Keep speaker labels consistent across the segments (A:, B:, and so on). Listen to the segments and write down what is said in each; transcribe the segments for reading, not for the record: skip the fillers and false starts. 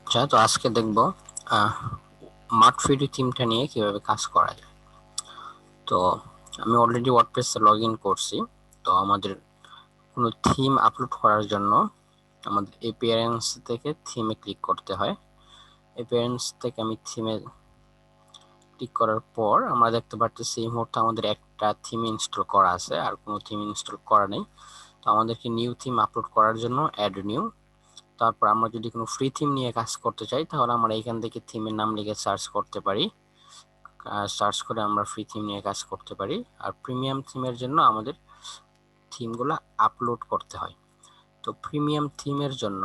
A: আচ্ছা, তো আজকে দেখব মার্কফ্রি থিমটা নিয়ে কিভাবে কাজ করা যায়। তো আমি অলরেডি ওয়ার্ডপ্রেসে লগ ইন করছি। তো আমাদের কোনো থিম আপলোড করার জন্য আমাদের অ্যাপিয়ারেন্স থেকে থিমে ক্লিক করতে হয়। অ্যাপিয়ারেন্স থেকে আমি থিমে ক্লিক করার পর আমরা দেখতে পাচ্ছি এই মুহূর্তে আমাদের একটা থিম ইনস্টল করা আছে, আর কোনো থিম ইনস্টল করা নেই। তো আমাদেরকে নিউ থিম আপলোড করার জন্য অ্যাড নিউ, তারপর আমরা যদি কোনো ফ্রি থিম নিয়ে কাজ করতে চাই তাহলে আমরা এখান থেকে থিমের নাম লিখে সার্চ করতে পারি। সার্চ করে আমরা ফ্রি থিম নিয়ে কাজ করতে পারি। আর প্রিমিয়াম থিমের জন্য আমাদের থিমগুলো আপলোড করতে হয়। তো প্রিমিয়াম থিমের জন্য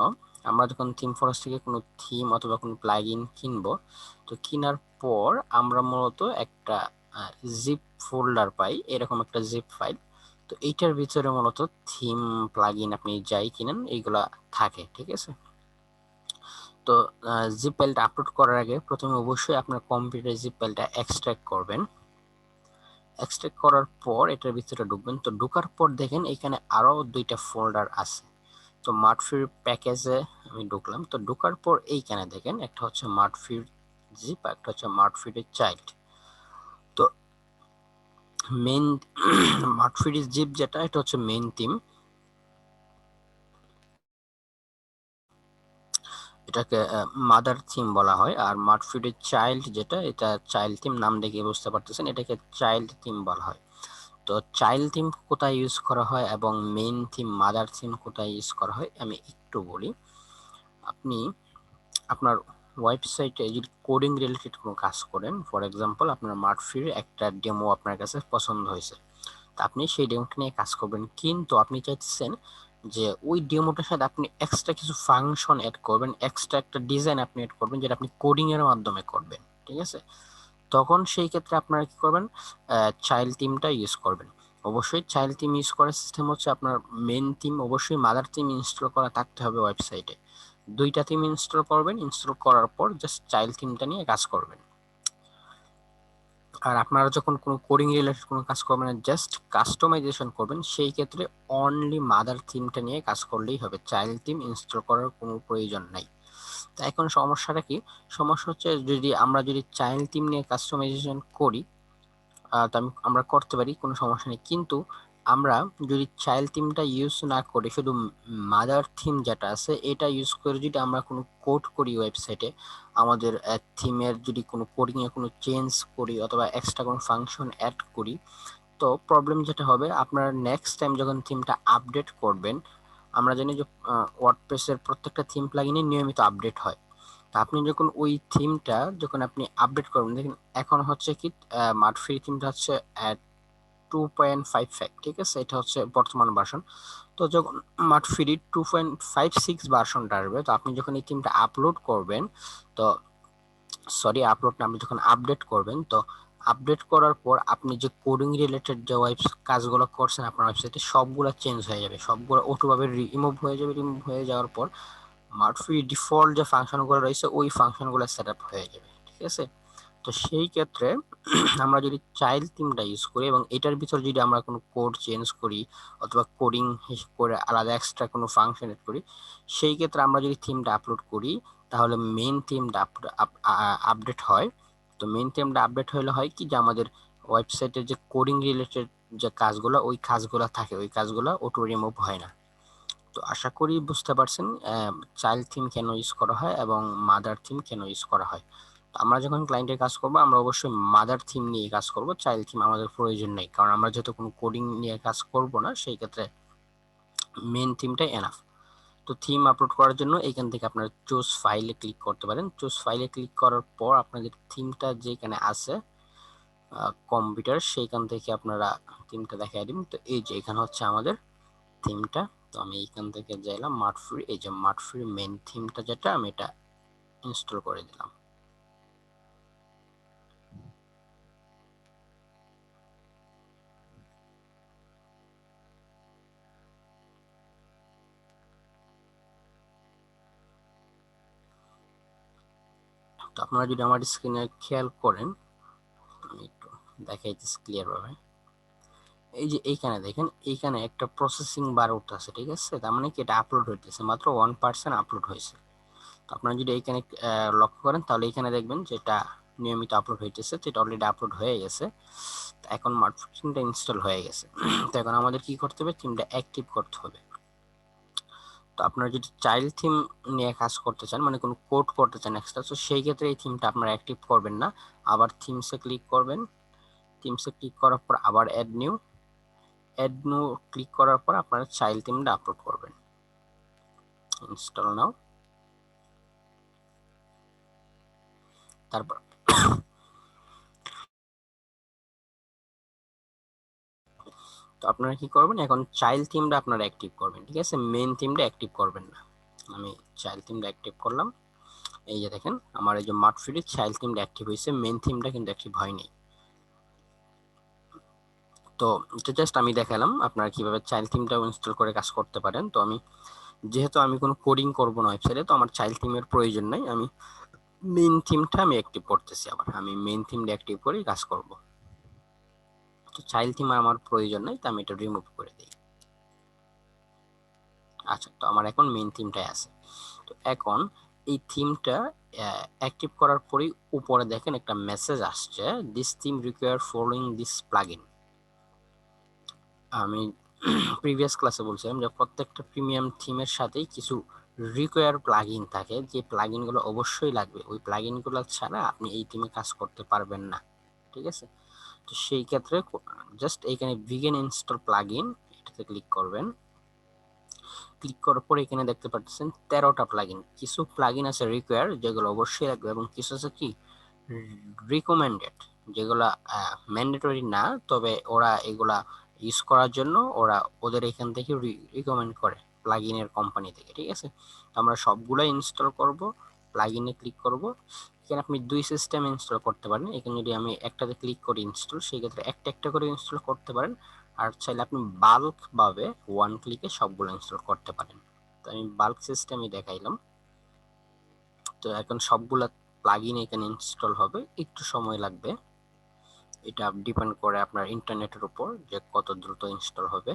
A: আমরা যখন থিম ফরেস্ট থেকে কোনো থিম অথবা কোনো প্লাগইন কিনবো, তো কেনার পর আমরা মূলত একটা জিপ ফোল্ডার পাই, এরকম একটা জিপ ফাইল। তো এইটার ভিতরে মূলত থিম প্লাগইন আপনি যাই কিনেন এইগুলা থাকে, ঠিক আছে। তো জিপ ফাইলটা আপলোড করার আগে প্রথমে অবশ্যই আপনার কম্পিউটারে জিপ ফাইলটা এক্সট্রাক্ট করবেন। এক্সট্রাক্ট করার পর এটার ভিতরে ঢুকবেন। তো ঢোকার পর দেখেন এখানে আরো দুইটা ফোল্ডার আছে। তো মার্কফ্রি প্যাকেজে আমি ঢুকলাম। তো ঢোকার পর এইখানে দেখেন একটা হচ্ছে মার্কফ্রি জিপ, একটা হচ্ছে মার্কফ্রি চাইল্ড। তো মেইন মার্কফ্রি জিপ যেটা, এটা হচ্ছে মেইন থিম, এটাকে মাদার থিম বলা হয়। আর মার্কফ্রি চাইল্ড যেটা, এটা চাইল্ড থিম, নাম দেখে বুঝতে পারতেছেন এটাকে চাইল্ড থিম বলা হয়। তো চাইল্ড থিম কোথায় ইউজ করা হয় এবং মেইন থিম মাদার থিম কোথায় ইউজ করা হয় আমি একটু বলি। আপনি আপনার ওয়েবসাইটে যদি কোডিং রিলেটেড কোনো কাজ করেন, ফর এক্সাম্পল আপনার মার্কফ্রির একটা ডেমো আপনার কাছে পছন্দ হয়েছে, তা আপনি সেই ডেমোটা নিয়ে কাজ করবেন, কিন্তু আপনি চাইছেন যে ওই ডেমোটার সাথে আপনি এক্সট্রা কিছু ফাংশন অ্যাড করবেন, এক্সট্রা একটা ডিজাইন আপনি অ্যাড করবেন যেটা আপনি কোডিং এর মাধ্যমে করবেন, ঠিক আছে। তখন সেই ক্ষেত্রে আপনারা কি করবেন, চাইল্ড থিমটা ইউজ করবেন। অবশ্যই চাইল্ড থিম ইউজ করার সিস্টেম হচ্ছে আপনার মেন থিম অবশ্যই মাদার থিম ইনস্টল করা থাকতে হবে ওয়েবসাইটে। দুইটা থিম ইনস্টল করবেন, ইনস্টল করার পর জাস্ট চাইল্ড থিমটা নিয়ে কাজ করবেন। আর আপনারা যখন কোনো কোডিং রিলেটেড কোনো কাজ করবেন, জাস্ট কাস্টমাইজেশন করবেন, সেই ক্ষেত্রে অনলি মাদার থিমটা নিয়ে কাজ করলেই হবে, চাইল্ড থিম ইনস্টল করার কোনো প্রয়োজন নাই। তো এখন সমস্যাটা কি? সমস্যা হচ্ছে আমরা যদি চাইল্ড থিম নিয়ে কাস্টমাইজেশন করি, তো আমরা করতে পারি, কোনো সমস্যা নেই। কিন্তু আমরা যদি চাইল্ড থিমটা ইউজ না করে শুধু মাদার থিম যেটা আছে এটা ইউজ করে যদি আমরা কোনো কোড করি ওয়েবসাইটে, আমাদের থিমের যদি কোনো কোডিং এ কোনো চেঞ্জ করি অথবা এক্সট্রা কোনো ফাংশন অ্যাড করি, তো প্রবলেম যেটা হবে, আপনারা নেক্সট টাইম যখন থিমটা আপডেট করবেন, আমরা জানি যে ওয়ার্ডপ্রেসের প্রত্যেকটা থিম প্লাগইনে নিয়মিত আপডেট হয়। তা আপনি যখন ওই থিমটা যখন আপনি আপডেট করবেন, দেখেন এখন হচ্ছে কি মার্কফ্রি থিমটা হচ্ছে 2.55, ঠিক আছে, এটা হচ্ছে বর্তমান ভার্সন। তো যখন মার্কফ্রি 2.56 ভার্সনটা আসবে, তো আপনি যখন এই থিমটা আপলোড করবেন, তো সরি আপলোড না, আপনি যখন আপডেট করবেন, তো আপডেট করার পর আপনি যে কোডিং রিলেটেড যে কাজগুলো করছেন আপনার ওয়েবসাইটে সবগুলো চেঞ্জ হয়ে যাবে, সবগুলো অটোভাবে রিমুভ হয়ে যাবে। রিমুভ হয়ে যাওয়ার পর মার্কফ্রি ডিফল্ট যে ফাংশনগুলো রয়েছে ওই ফাংশনগুলো সেট আপ হয়ে যাবে, ঠিক আছে। তো সেই ক্ষেত্রে আমরা যদি চাইল্ড থিমটা ইউজ করি এবং এটার ভিতর যদি আমরা কোনো কোড চেঞ্জ করি অথবা কোডিং করে আলাদা এক্সট্রা কোনো ফাংশন এড করি, সেই ক্ষেত্রে আমরা যদি থিমটা আপলোড করি তাহলে মেইন থিমটা আপডেট হয়। তো মেইন থিমটা আপডেট হলে হয় কি, যে আমাদের ওয়েবসাইটের যে কোডিং রিলেটেড যে কাজগুলো ওই কাজগুলো থাকে, ওই কাজগুলো অটো রিমুভ হয় না। তো আশা করি বুঝতে পারছেন চাইল্ড থিম কেন ইউজ করা হয় এবং মাদার থিম কেন ইউজ করা হয়। তো আমরা যখন ক্লায়েন্টের কাজ করব আমরা অবশ্যই মাদার থিম নিয়ে কাজ করব, চাইল্ড থিম আমাদের প্রয়োজন নেই, কারণ আমরা যেহেতু কোনো কোডিং নিয়ে কাজ করব না, সেই ক্ষেত্রে মেইন থিমটাই এনাফ। তো থিম আপলোড করার জন্য এখান থেকে আপনারা চুজ ফাইলে ক্লিক করতে পারেন। চুজ ফাইলে ক্লিক করার পর আপনাদের থিমটা যেখানে আছে কম্পিউটার, সেইখান থেকে আপনারা থিমটা দেখাই দিন। তো এই যে এখানে হচ্ছে আমাদের থিমটা। তো আমি এইখান থেকে যাইলাম মার্কফ্রি, এই যে মার্কফ্রি মেইন থিমটা যেটা, আমি এটা ইনস্টল করে দিলাম। তো আপনারা যদি আমার স্ক্রিনে খেয়াল করেন, আমি একটু দেখাইতেছি ক্লিয়ার ভাবে। এই যে এইখানে দেখেন, এইখানে একটা প্রসেসিং বার উঠতেছে, ঠিক আছে, তার মানে কি এটা আপলোড হইতেছে, মাত্র 1% আপলোড হয়েছে। তো আপনারা যদি এইখানে লক্ষ্য করেন তাহলে এখানে দেখবেন যেটা নিয়মিত আপলোড হইতেছে, তো এটা অলরেডি আপলোড হয়ে গেছে। এখন মার্ট থিমটা ইনস্টল হয়ে গেছে। তো এখন আমাদের কি করতে হবে, থিমটা অ্যাক্টিভ করতে হবে। তো আপনারা যদি চাইল্ড থিম নিয়ে কাজ করতে চান, মানে কোনো কোড করতে চান এক্সট্রা, তো সেই ক্ষেত্রে এই থিমটা আপনারা অ্যাক্টিভ করবেন না। আবার থিমসে ক্লিক করবেন, থিমসে ক্লিক করার পর আবার অ্যাড নিউ ক্লিক করার পর আপনারা চাইল্ড থিমটা আপলোড করবেন। ইনস্টল নাও। তারপর তো আপনারা কি করবেন, এখন চাইল্ড থিমটা আপনারা অ্যাক্টিভ করবেন, ঠিক আছে, মেইন থিমটা অ্যাক্টিভ করবেন না। আমি চাইল্ড থিমটা অ্যাক্টিভ করলাম। এই যে দেখেন আমার এই যে মার্ট ফিডের চাইল্ড থিমটা অ্যাক্টিভ হয়েছে, মেইন থিমটা কিন্তু অ্যাক্টিভ হয়নি। তো এটা জাস্ট আমি দেখালাম আপনারা কিভাবে চাইল্ড থিমটাও ইনস্টল করে কাজ করতে পারেন। তো যেহেতু আমি কোনো কোডিং করব না ওয়েবসাইটে, তো আমার চাইল্ড থিমের প্রয়োজন নাই। আমি মেইন থিমটা আমি অ্যাক্টিভ করতেছি, আবার আমি মেইন থিমটা অ্যাক্টিভ করে কাজ করব। তো চাইল্ড থিম আমার প্রয়োজন নাই, তো আমি এটা রিমুভ করে দিই। আচ্ছা, তো আমার এখন মেইন থিমটাই আছে। তো এখন এই থিমটা অ্যাক্টিভ করার পরেই উপরে দেখেন একটা মেসেজ আসছে, this theme require following this plugin. আমি প্রিভিয়াস ক্লাসে বলছিলাম যে প্রত্যেকটা প্রিমিয়াম থিমের সাথেই কিছু রিকোয়ার প্লাগইন থাকে, যে প্লাগইনগুলো অবশ্যই লাগবে। ওই প্লাগইনগুলো ছাড়া আপনি এই থিমে কাজ করতে পারবেন না, ঠিক আছে। তো সেই ক্ষেত্রে জাস্ট এইখানে বিগিন ইনস্টল প্লাগইন, এটাতে ক্লিক করবেন। ক্লিক করার পর এখানে দেখতে পাচ্ছেন 13টা প্লাগইন। কিছু প্লাগইন আছে রিকোয়ার, যেগুলো অবশ্যই লাগবে, এবং কিছু আছে কি রিকমেন্ডেড, যেগুলা ম্যান্ডেটরি না, তবে ওরা এগুলা ইউজ করার জন্য ওদের এখান থেকে রিকমেন্ড করে প্লাগইনের কোম্পানি থেকে, ঠিক আছে। তো আমরা সবগুলো ইনস্টল করব, প্লাগইনে ক্লিক করব। এখানে আপনি দুই সিস্টেম ইনস্টল করতে পারেন। এখানে যদি আমি একটাতে ক্লিক করি ইনস্টল, সেই ক্ষেত্রে একটা একটা করে ইনস্টল করতে পারেন। আর চাইলে আপনি বাল্ক ভাবে ওয়ান ক্লিকে সবগুলো ইনস্টল করতে পারেন। তো আমি বাল্ক সিস্টেমই দেখাইলাম। তো এখন সবগুলা প্লাগইন এখানে ইনস্টল হবে, একটু সময় লাগবে। এটা ডিপেন্ড করে আপনার ইন্টারনেটের উপর যে কত দ্রুত ইনস্টল হবে।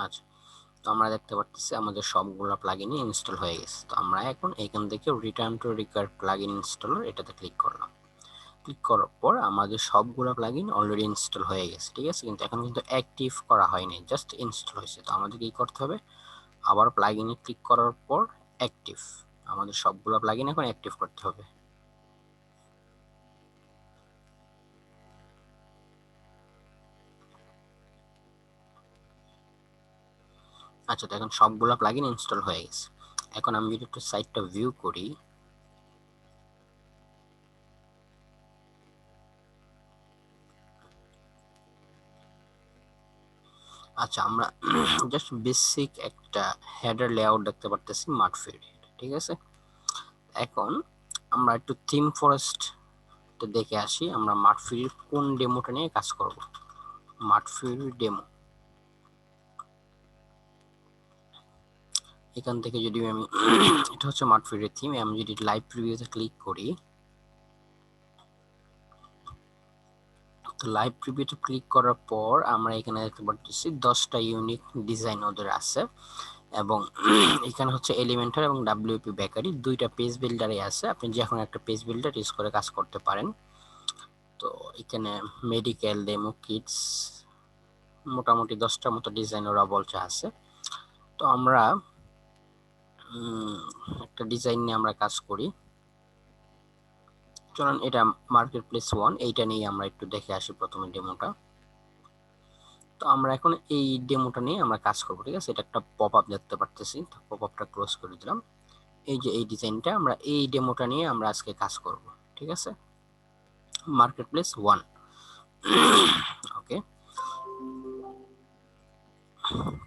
A: আচ্ছা, তো আমরা দেখতে পাচ্ছি আমাদের সবগুলা প্লাগইনই ইনস্টল হয়ে গেছে। তো আমরা এখন এখান থেকে return to required plugin installer এটাতে ক্লিক করলাম। ক্লিক করার পর আমাদের সবগুলো প্লাগইন অলরেডি ইনস্টল হয়ে গেছে, ঠিক আছে, কিন্তু এখন কিন্তু অ্যাক্টিভ করা হয়নি, জাস্ট ইনস্টল হয়েছে। তো আমাদের কি করতে হবে, আবার প্লাগইনে ক্লিক করার পর অ্যাক্টিভ, আমাদের সবগুলো প্লাগইন এখন অ্যাক্টিভ করতে হবে। আচ্ছা, তো এখন সবগুলো প্লাগইন ইনস্টল হয়ে গেছে। এখন আমি যদি একটু সাইটটা ভিউ করি, আচ্ছা আমরা জাস্ট বেসিক একটা হেডার লেআউট দেখতে পারতেছি মার্টফিড, ঠিক আছে। এখন আমরা একটু থিম ফরেস্ট দেখে আসি, আমরা মার্টফিড কোন ডেমোটা নিয়ে কাজ করব। মার্টফিড ডেমো, এখান থেকে যদি আমি এটা হচ্ছে মার্টফিডের থিম, আমি যদি লাইভ প্রিভিউতে ক্লিক করি, তো লাইভ প্রিভিউতে ক্লিক করার পর আমরা এখানে দেখতে পাচ্ছি 10টা ইউনিক ডিজাইন ওদের আছে, এবং এখানে হচ্ছে এলিমেন্টার এবং ডাব্লিউপি বেকারি দুইটা পেজ বিল্ডারে আছে। আপনি যে কোনো একটা পেজ বিল্ডার ইউজ করে কাজ করতে পারেন। তো এখানে মেডিকেল ডেমো কিটস মোটামুটি 10টার মতো ডিজাইন ওরা বলছে আছে। তো আমরা একটা ডিজাইন নিয়ে আমরা কাজ করি। চলুন এটা মার্কেট প্লেস 1, এইটা নিয়ে আমরা একটু দেখে আসি প্রথমে ডেমোটা। তো আমরা এখন এই ডেমোটা নিয়ে আমরা কাজ করব, ঠিক আছে। এটা একটা পপ আপ দেখতে পারতেছি, তো পপ আপটা ক্লোজ করে দিলাম। এই যে এই ডিজাইনটা, আমরা এই ডেমোটা নিয়ে আমরা আজকে কাজ করব, ঠিক আছে। মার্কেট প্লেস 1, ওকে।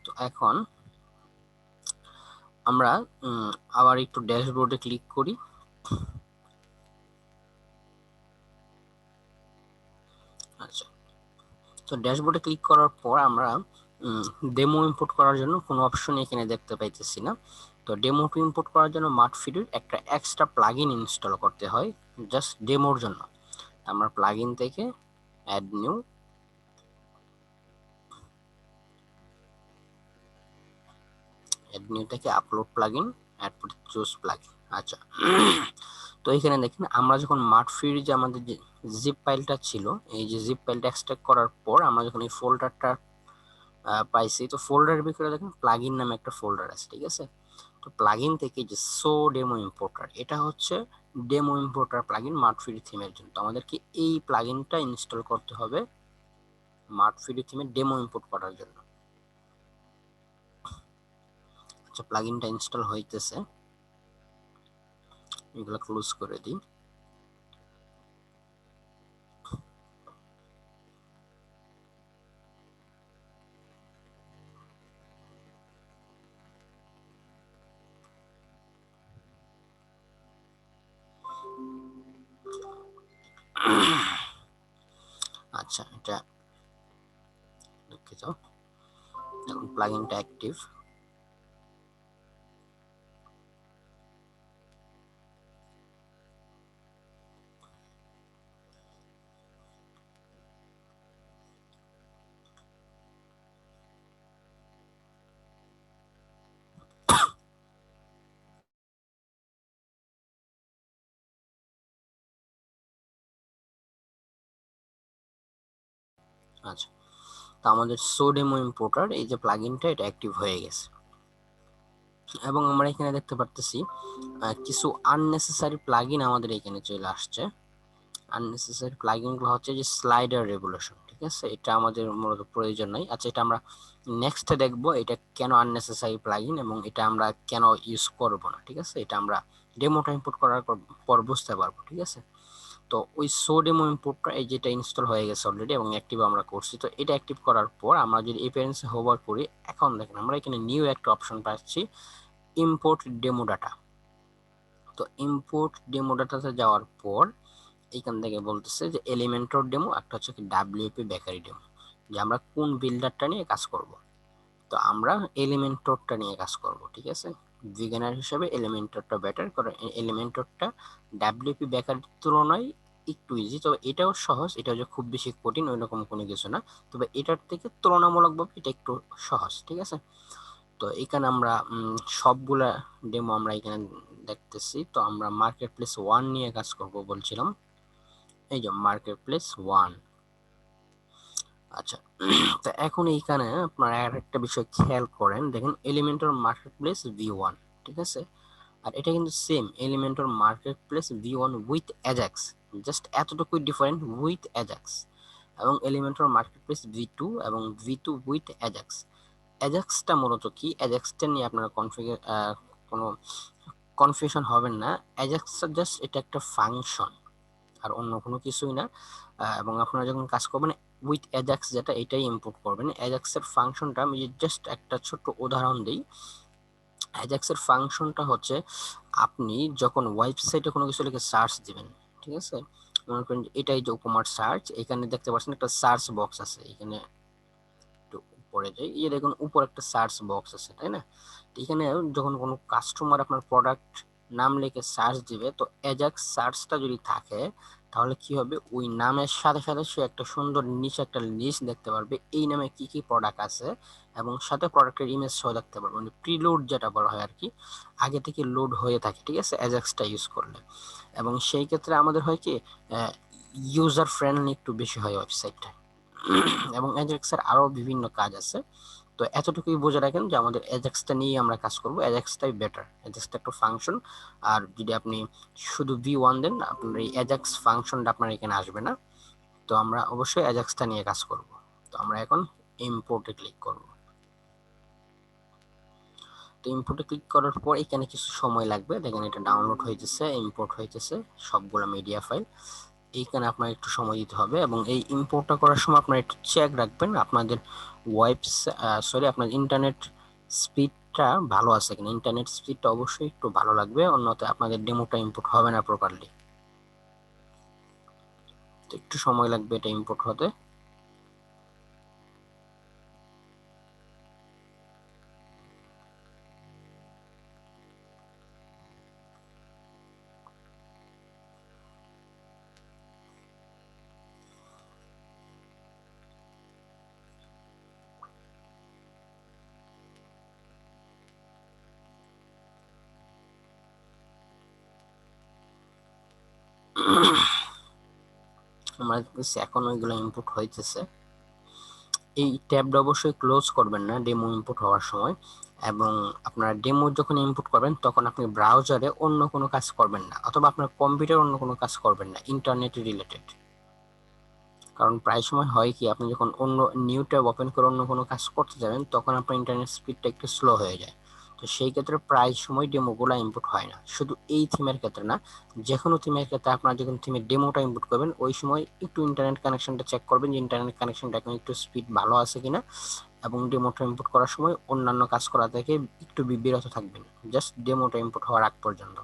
A: তো এখন আমরা আবার একটু ড্যাশবোর্ডে ক্লিক করি। আচ্ছা, তো ড্যাশবোর্ডে ক্লিক করার পর আমরা ডেমো ইম্পোর্ট করার জন্য কোনো অপশন এখানে দেখতে পাইতেছি না। তো ডেমো ইম্পোর্ট করার জন্য মার্টফিডের একটা এক্সট্রা প্লাগইন ইনস্টল করতে হয় জাস্ট ডেমোর জন্য। আমরা প্লাগইন থেকে অ্যাড নিউ, থেকে আপলোড প্লাগইন, এরপর চুজ প্লাগইন। আচ্ছা তো এখানে দেখেন আমরা যখন মাঠফির যে আমাদের যে জিপ ফাইলটা ছিল, এই যে জিপ ফাইলটা এক্সট্রাক্ট করার পর আমরা যখন এই ফোল্ডারটা পাইছি, তো ফোল্ডারের ভিতরে দেখেন প্লাগইন নামে একটা ফোল্ডার আছে, ঠিক আছে। তো প্লাগইন থেকে যে সো ডেমো ইম্পোর্টার, এটা হচ্ছে ডেমো ইম্পোর্টার প্লাগইন মাঠফির থিমের জন্য। তো আমাদেরকে এই প্লাগইনটা ইনস্টল করতে হবে মাঠফির থিমের ডেমো ইম্পোর্ট করার জন্য। আচ্ছা প্লাগইনটা ইনস্টল হইতেছে, এগুলো ক্লোজ করে দিই। আচ্ছা এটা দুঃখিত, এখন প্লাগইনটা অ্যাক্টিভ। আচ্ছা তো আমাদের সো ডেমো ইম্পোর্টার এই যে প্লাগইনটা, এটা অ্যাক্টিভ হয়ে গেছে। এবং আমরা এখানে দেখতে পারতেছি কিছু আননেসেসারি প্লাগইন আমাদের এখানে চলে আসছে। আননেসেসারি প্লাগইনগুলো হচ্ছে যে স্লাইডার রেগুলেশন, ঠিক আছে, এটা আমাদের মূলত প্রয়োজন নাই। আচ্ছা এটা আমরা নেক্সটে দেখব এটা কেন আননেসেসারি প্লাগইন এবং এটা আমরা কেন ইউজ করব না, ঠিক আছে। এটা আমরা ডেমোটা ইম্পোর্ট করার পর বুঝতে পারবো, ঠিক আছে। তো ওই সো ডেমো ইম্পোর্টটা এই যেটা ইনস্টল হয়ে গেছে অলরেডি এবং অ্যাক্টিভ আমরা করছি। তো এটা অ্যাক্টিভ করার পর আমরা যদি এপিয়ারেন্সে হোভার করি, এখন দেখেন আমরা এখানে নিউ একটা অপশন পাচ্ছি, ইম্পোর্ট ডেমো ডাটা। তো ইম্পোর্ট ডেমো ডাটাতে যাওয়ার পর এইখান থেকে বলতেছে যে এলিমেন্টর ডেমো, একটা হচ্ছে কি ডাব্লিউপি বেকারি ডেমো, যে আমরা কোন বিল্ডারটা নিয়ে কাজ করব। তো আমরা এলিমেন্টরটা নিয়ে কাজ করব, ঠিক আছে। বিগিনার হিসেবে এলিমেন্টরটা বেটার, কারণ এলিমেন্টরটা ডাব্লিউপি বেকারির তুলনায় একটু ইজি। তবে এটাও সহজ, এটা যে খুব বেশি কঠিন ওই রকম কোনো কিছু না, তবে এটার থেকে তুলনামূলকভাবে এটা একটু সহজ, ঠিক আছে। তো এখানে আমরা সবগুলা ডেমো আমরা এখানে দেখতেছি। তো আমরা মার্কেট প্লেস 1 নিয়ে কাজ করব বলছিলাম, এই যে মার্কেট প্লেস 1। আচ্ছা তো এখন এইখানে আপনারা আরেকটা বিষয় খেয়াল করেন, দেখেন এলিমেন্টর মার্কেট প্লেস V1, ঠিক আছে। আর এটা কিন্তু same Elementor market place V1 with Ajax, just এতটুকুই ডিফারেন্ট, উইথ অ্যাজাক্স। এবং এলিমেন্টর মার্কেট প্লেস V2 এবং V2 উইথ অ্যাজাক্স। অ্যাজাক্সটা মূলত কি, অ্যাজাক্সটা নিয়ে আপনারা কোনো কনফিউশন হবেন না। অ্যাজাক্সটা জাস্ট এটা একটা ফাংশন, আর অন্য কোনো কিছুই না। এবং আপনারা যখন কাজ করবেন উইথ অ্যাজাক্স যেটা, এটাই ইম্পোর্ট করবেন। অ্যাজাক্সের ফাংশনটা আমি জাস্ট একটা ছোট্ট উদাহরণ দিই। অ্যাজাক্সের ফাংশনটা হচ্ছে আপনি যখন ওয়েবসাইটে কোনো কিছু লিখে সার্চ দিবেন, ঠিক আছে, মনে করেন এটাই যে উপমার সার্চ, এখানে দেখতে পাচ্ছেন একটা সার্চ বক্স আছে, এখানে একটু উপরে যাই, এই দেখুন উপর একটা সার্চ বক্স আছে, তাই না। তো এখানে যখন কোনো কাস্টমার আপনার প্রোডাক্ট নাম লিখে সার্চ দিবে, তো অ্যাজাক্স সার্চটা যদি থাকে তাহলে কি হবে, ওই নামের সাথে সাথে সে একটা সুন্দর নিচে একটা লিস্ট দেখতে পারবে এই নামে কি কি প্রোডাক্ট আছে, এবং সাথে প্রোডাক্টের ইমেজ সহ দেখতে পারবে, মানে প্রিলোড যেটা বলা হয় আর কি, আগে থেকে লোড হয়ে থাকে, ঠিক আছে, অ্যাজাক্সটা ইউজ করলে। এবং সেই ক্ষেত্রে আমাদের হয় কি, ইউজার ফ্রেন্ডলি একটু বেশি হয় ওয়েবসাইটটা। এবং অ্যাজাক্সের আরো বিভিন্ন কাজ আছে। তো এতটুকুই বুঝে রাখেন যে আমাদের অ্যাজাক্সটা নিয়ে আমরা কাজ করব, অ্যাজাক্সটাই বেটার, অ্যাজাক্সটা একটা ফাংশন। আর যদি আপনি শুধু V1 দেন, আপনার এই অ্যাজাক্স ফাংশনটা আপনার এখানে আসবে না। তো আমরা অবশ্যই অ্যাজাক্সটা নিয়ে কাজ করব। তো আমরা এখন ইম্পোর্টে ক্লিক করব। তো ইম্পোর্টে ক্লিক করার পর এখানে কিছু সময় লাগবে, দেখেন এটা ডাউনলোড হইতেছে, ইম্পোর্ট হইতেছে সবগুলো মিডিয়া ফাইল। এইখানে আপনার একটু সময় দিতে হবে, এবং এই ইম্পোর্টটা করার সময় আপনারা একটু চেক রাখবেন আপনাদের আপনার ইন্টারনেট স্পিডটা ভালো আছে কিনা। ইন্টারনেট স্পিডটা অবশ্যই একটু ভালো লাগবে, অন্যথায় আপনাদের ডেমোটা ইম্পোর্ট হবে না প্রপারলি। তো একটু সময় লাগবে এটা ইম্পোর্ট হতে। আমরা এখন ওইগুলো ইনপুট হইতেছে। এই ট্যাবটা অবশ্যই ক্লোজ করবেন না ডেমো ইনপুট হওয়ার সময়, এবং আপনার ডেমো যখন ইনপুট করবেন তখন আপনি ব্রাউজারে অন্য কোনো কাজ করবেন না, অথবা আপনার কম্পিউটারে অন্য কোনো কাজ করবেন না ইন্টারনেট রিলেটেড। কারণ প্রায় সময় হয় কি, আপনি যখন অন্য নিউ ট্যাব ওপেন করে অন্য কোনো কাজ করতে যাবেন তখন আপনার ইন্টারনেট স্পিডটা একটু স্লো হয়ে যায়। তো সেই ক্ষেত্রে প্রায় সময় ডেমোগুলো ইনপুট হয় না, শুধু এই থিমের ক্ষেত্রে না, যে কোনো থিমের ক্ষেত্রে আপনার যখন থিমের ডেমোটা ইনপুট করবেন ওই সময় একটু ইন্টারনেট কানেকশনটা চেক করবেন যে ইন্টারনেট কানেকশনটা এখন একটু স্পিড ভালো আছে কিনা, এবং ডেমোটা ইনপুট করার সময় অন্যান্য কাজ করা থেকে একটু বিরত থাকবেন জাস্ট ডেমোটা ইনপুট হওয়ার আগ পর্যন্ত।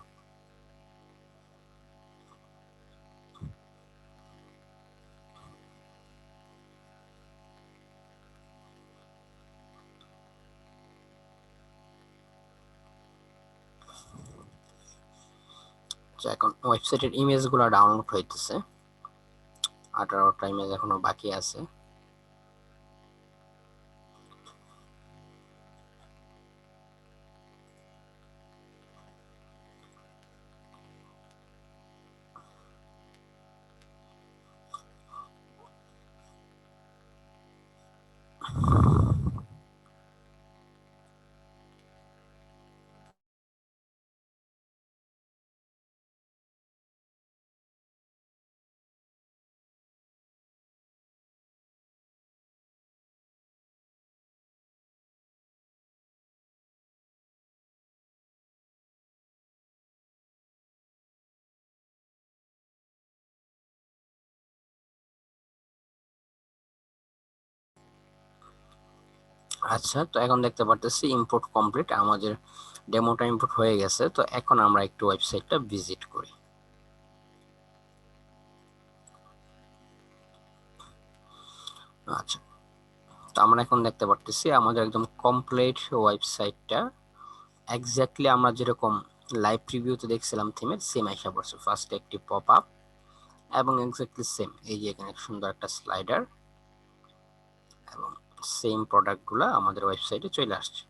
A: এখন ওয়েবসাইটের ইমেজগুলো ডাউনলোড হইতেছে, 18টা ইমেজ এখনো বাকি আছে। আচ্ছা, তো এখন দেখতে পারতেছি ইম্পোর্ট কমপ্লিট, আমাদের ডেমোটা ইম্পোর্ট হয়ে গেছে। তো এখন আমরা একটু ওয়েবসাইটটা ভিজিট করি। আচ্ছা, তো আমরা এখন দেখতে পারতেছি আমাদের একদম কমপ্লিট ওয়েবসাইটটা এক্স্যাক্টলি আমরা যেরকম লাইভ প্রিভিউতে দেখছিলাম থিমের সেম আইসা পড়ছে। ফার্স্টে একটি পপ আপ এবং এক্স্যাক্টলি সেম, এই যে এখানে সুন্দর একটা স্লাইডার এবং সেম প্রোডাক্টগুলো আমাদের ওয়েবসাইটে চলে আসছে।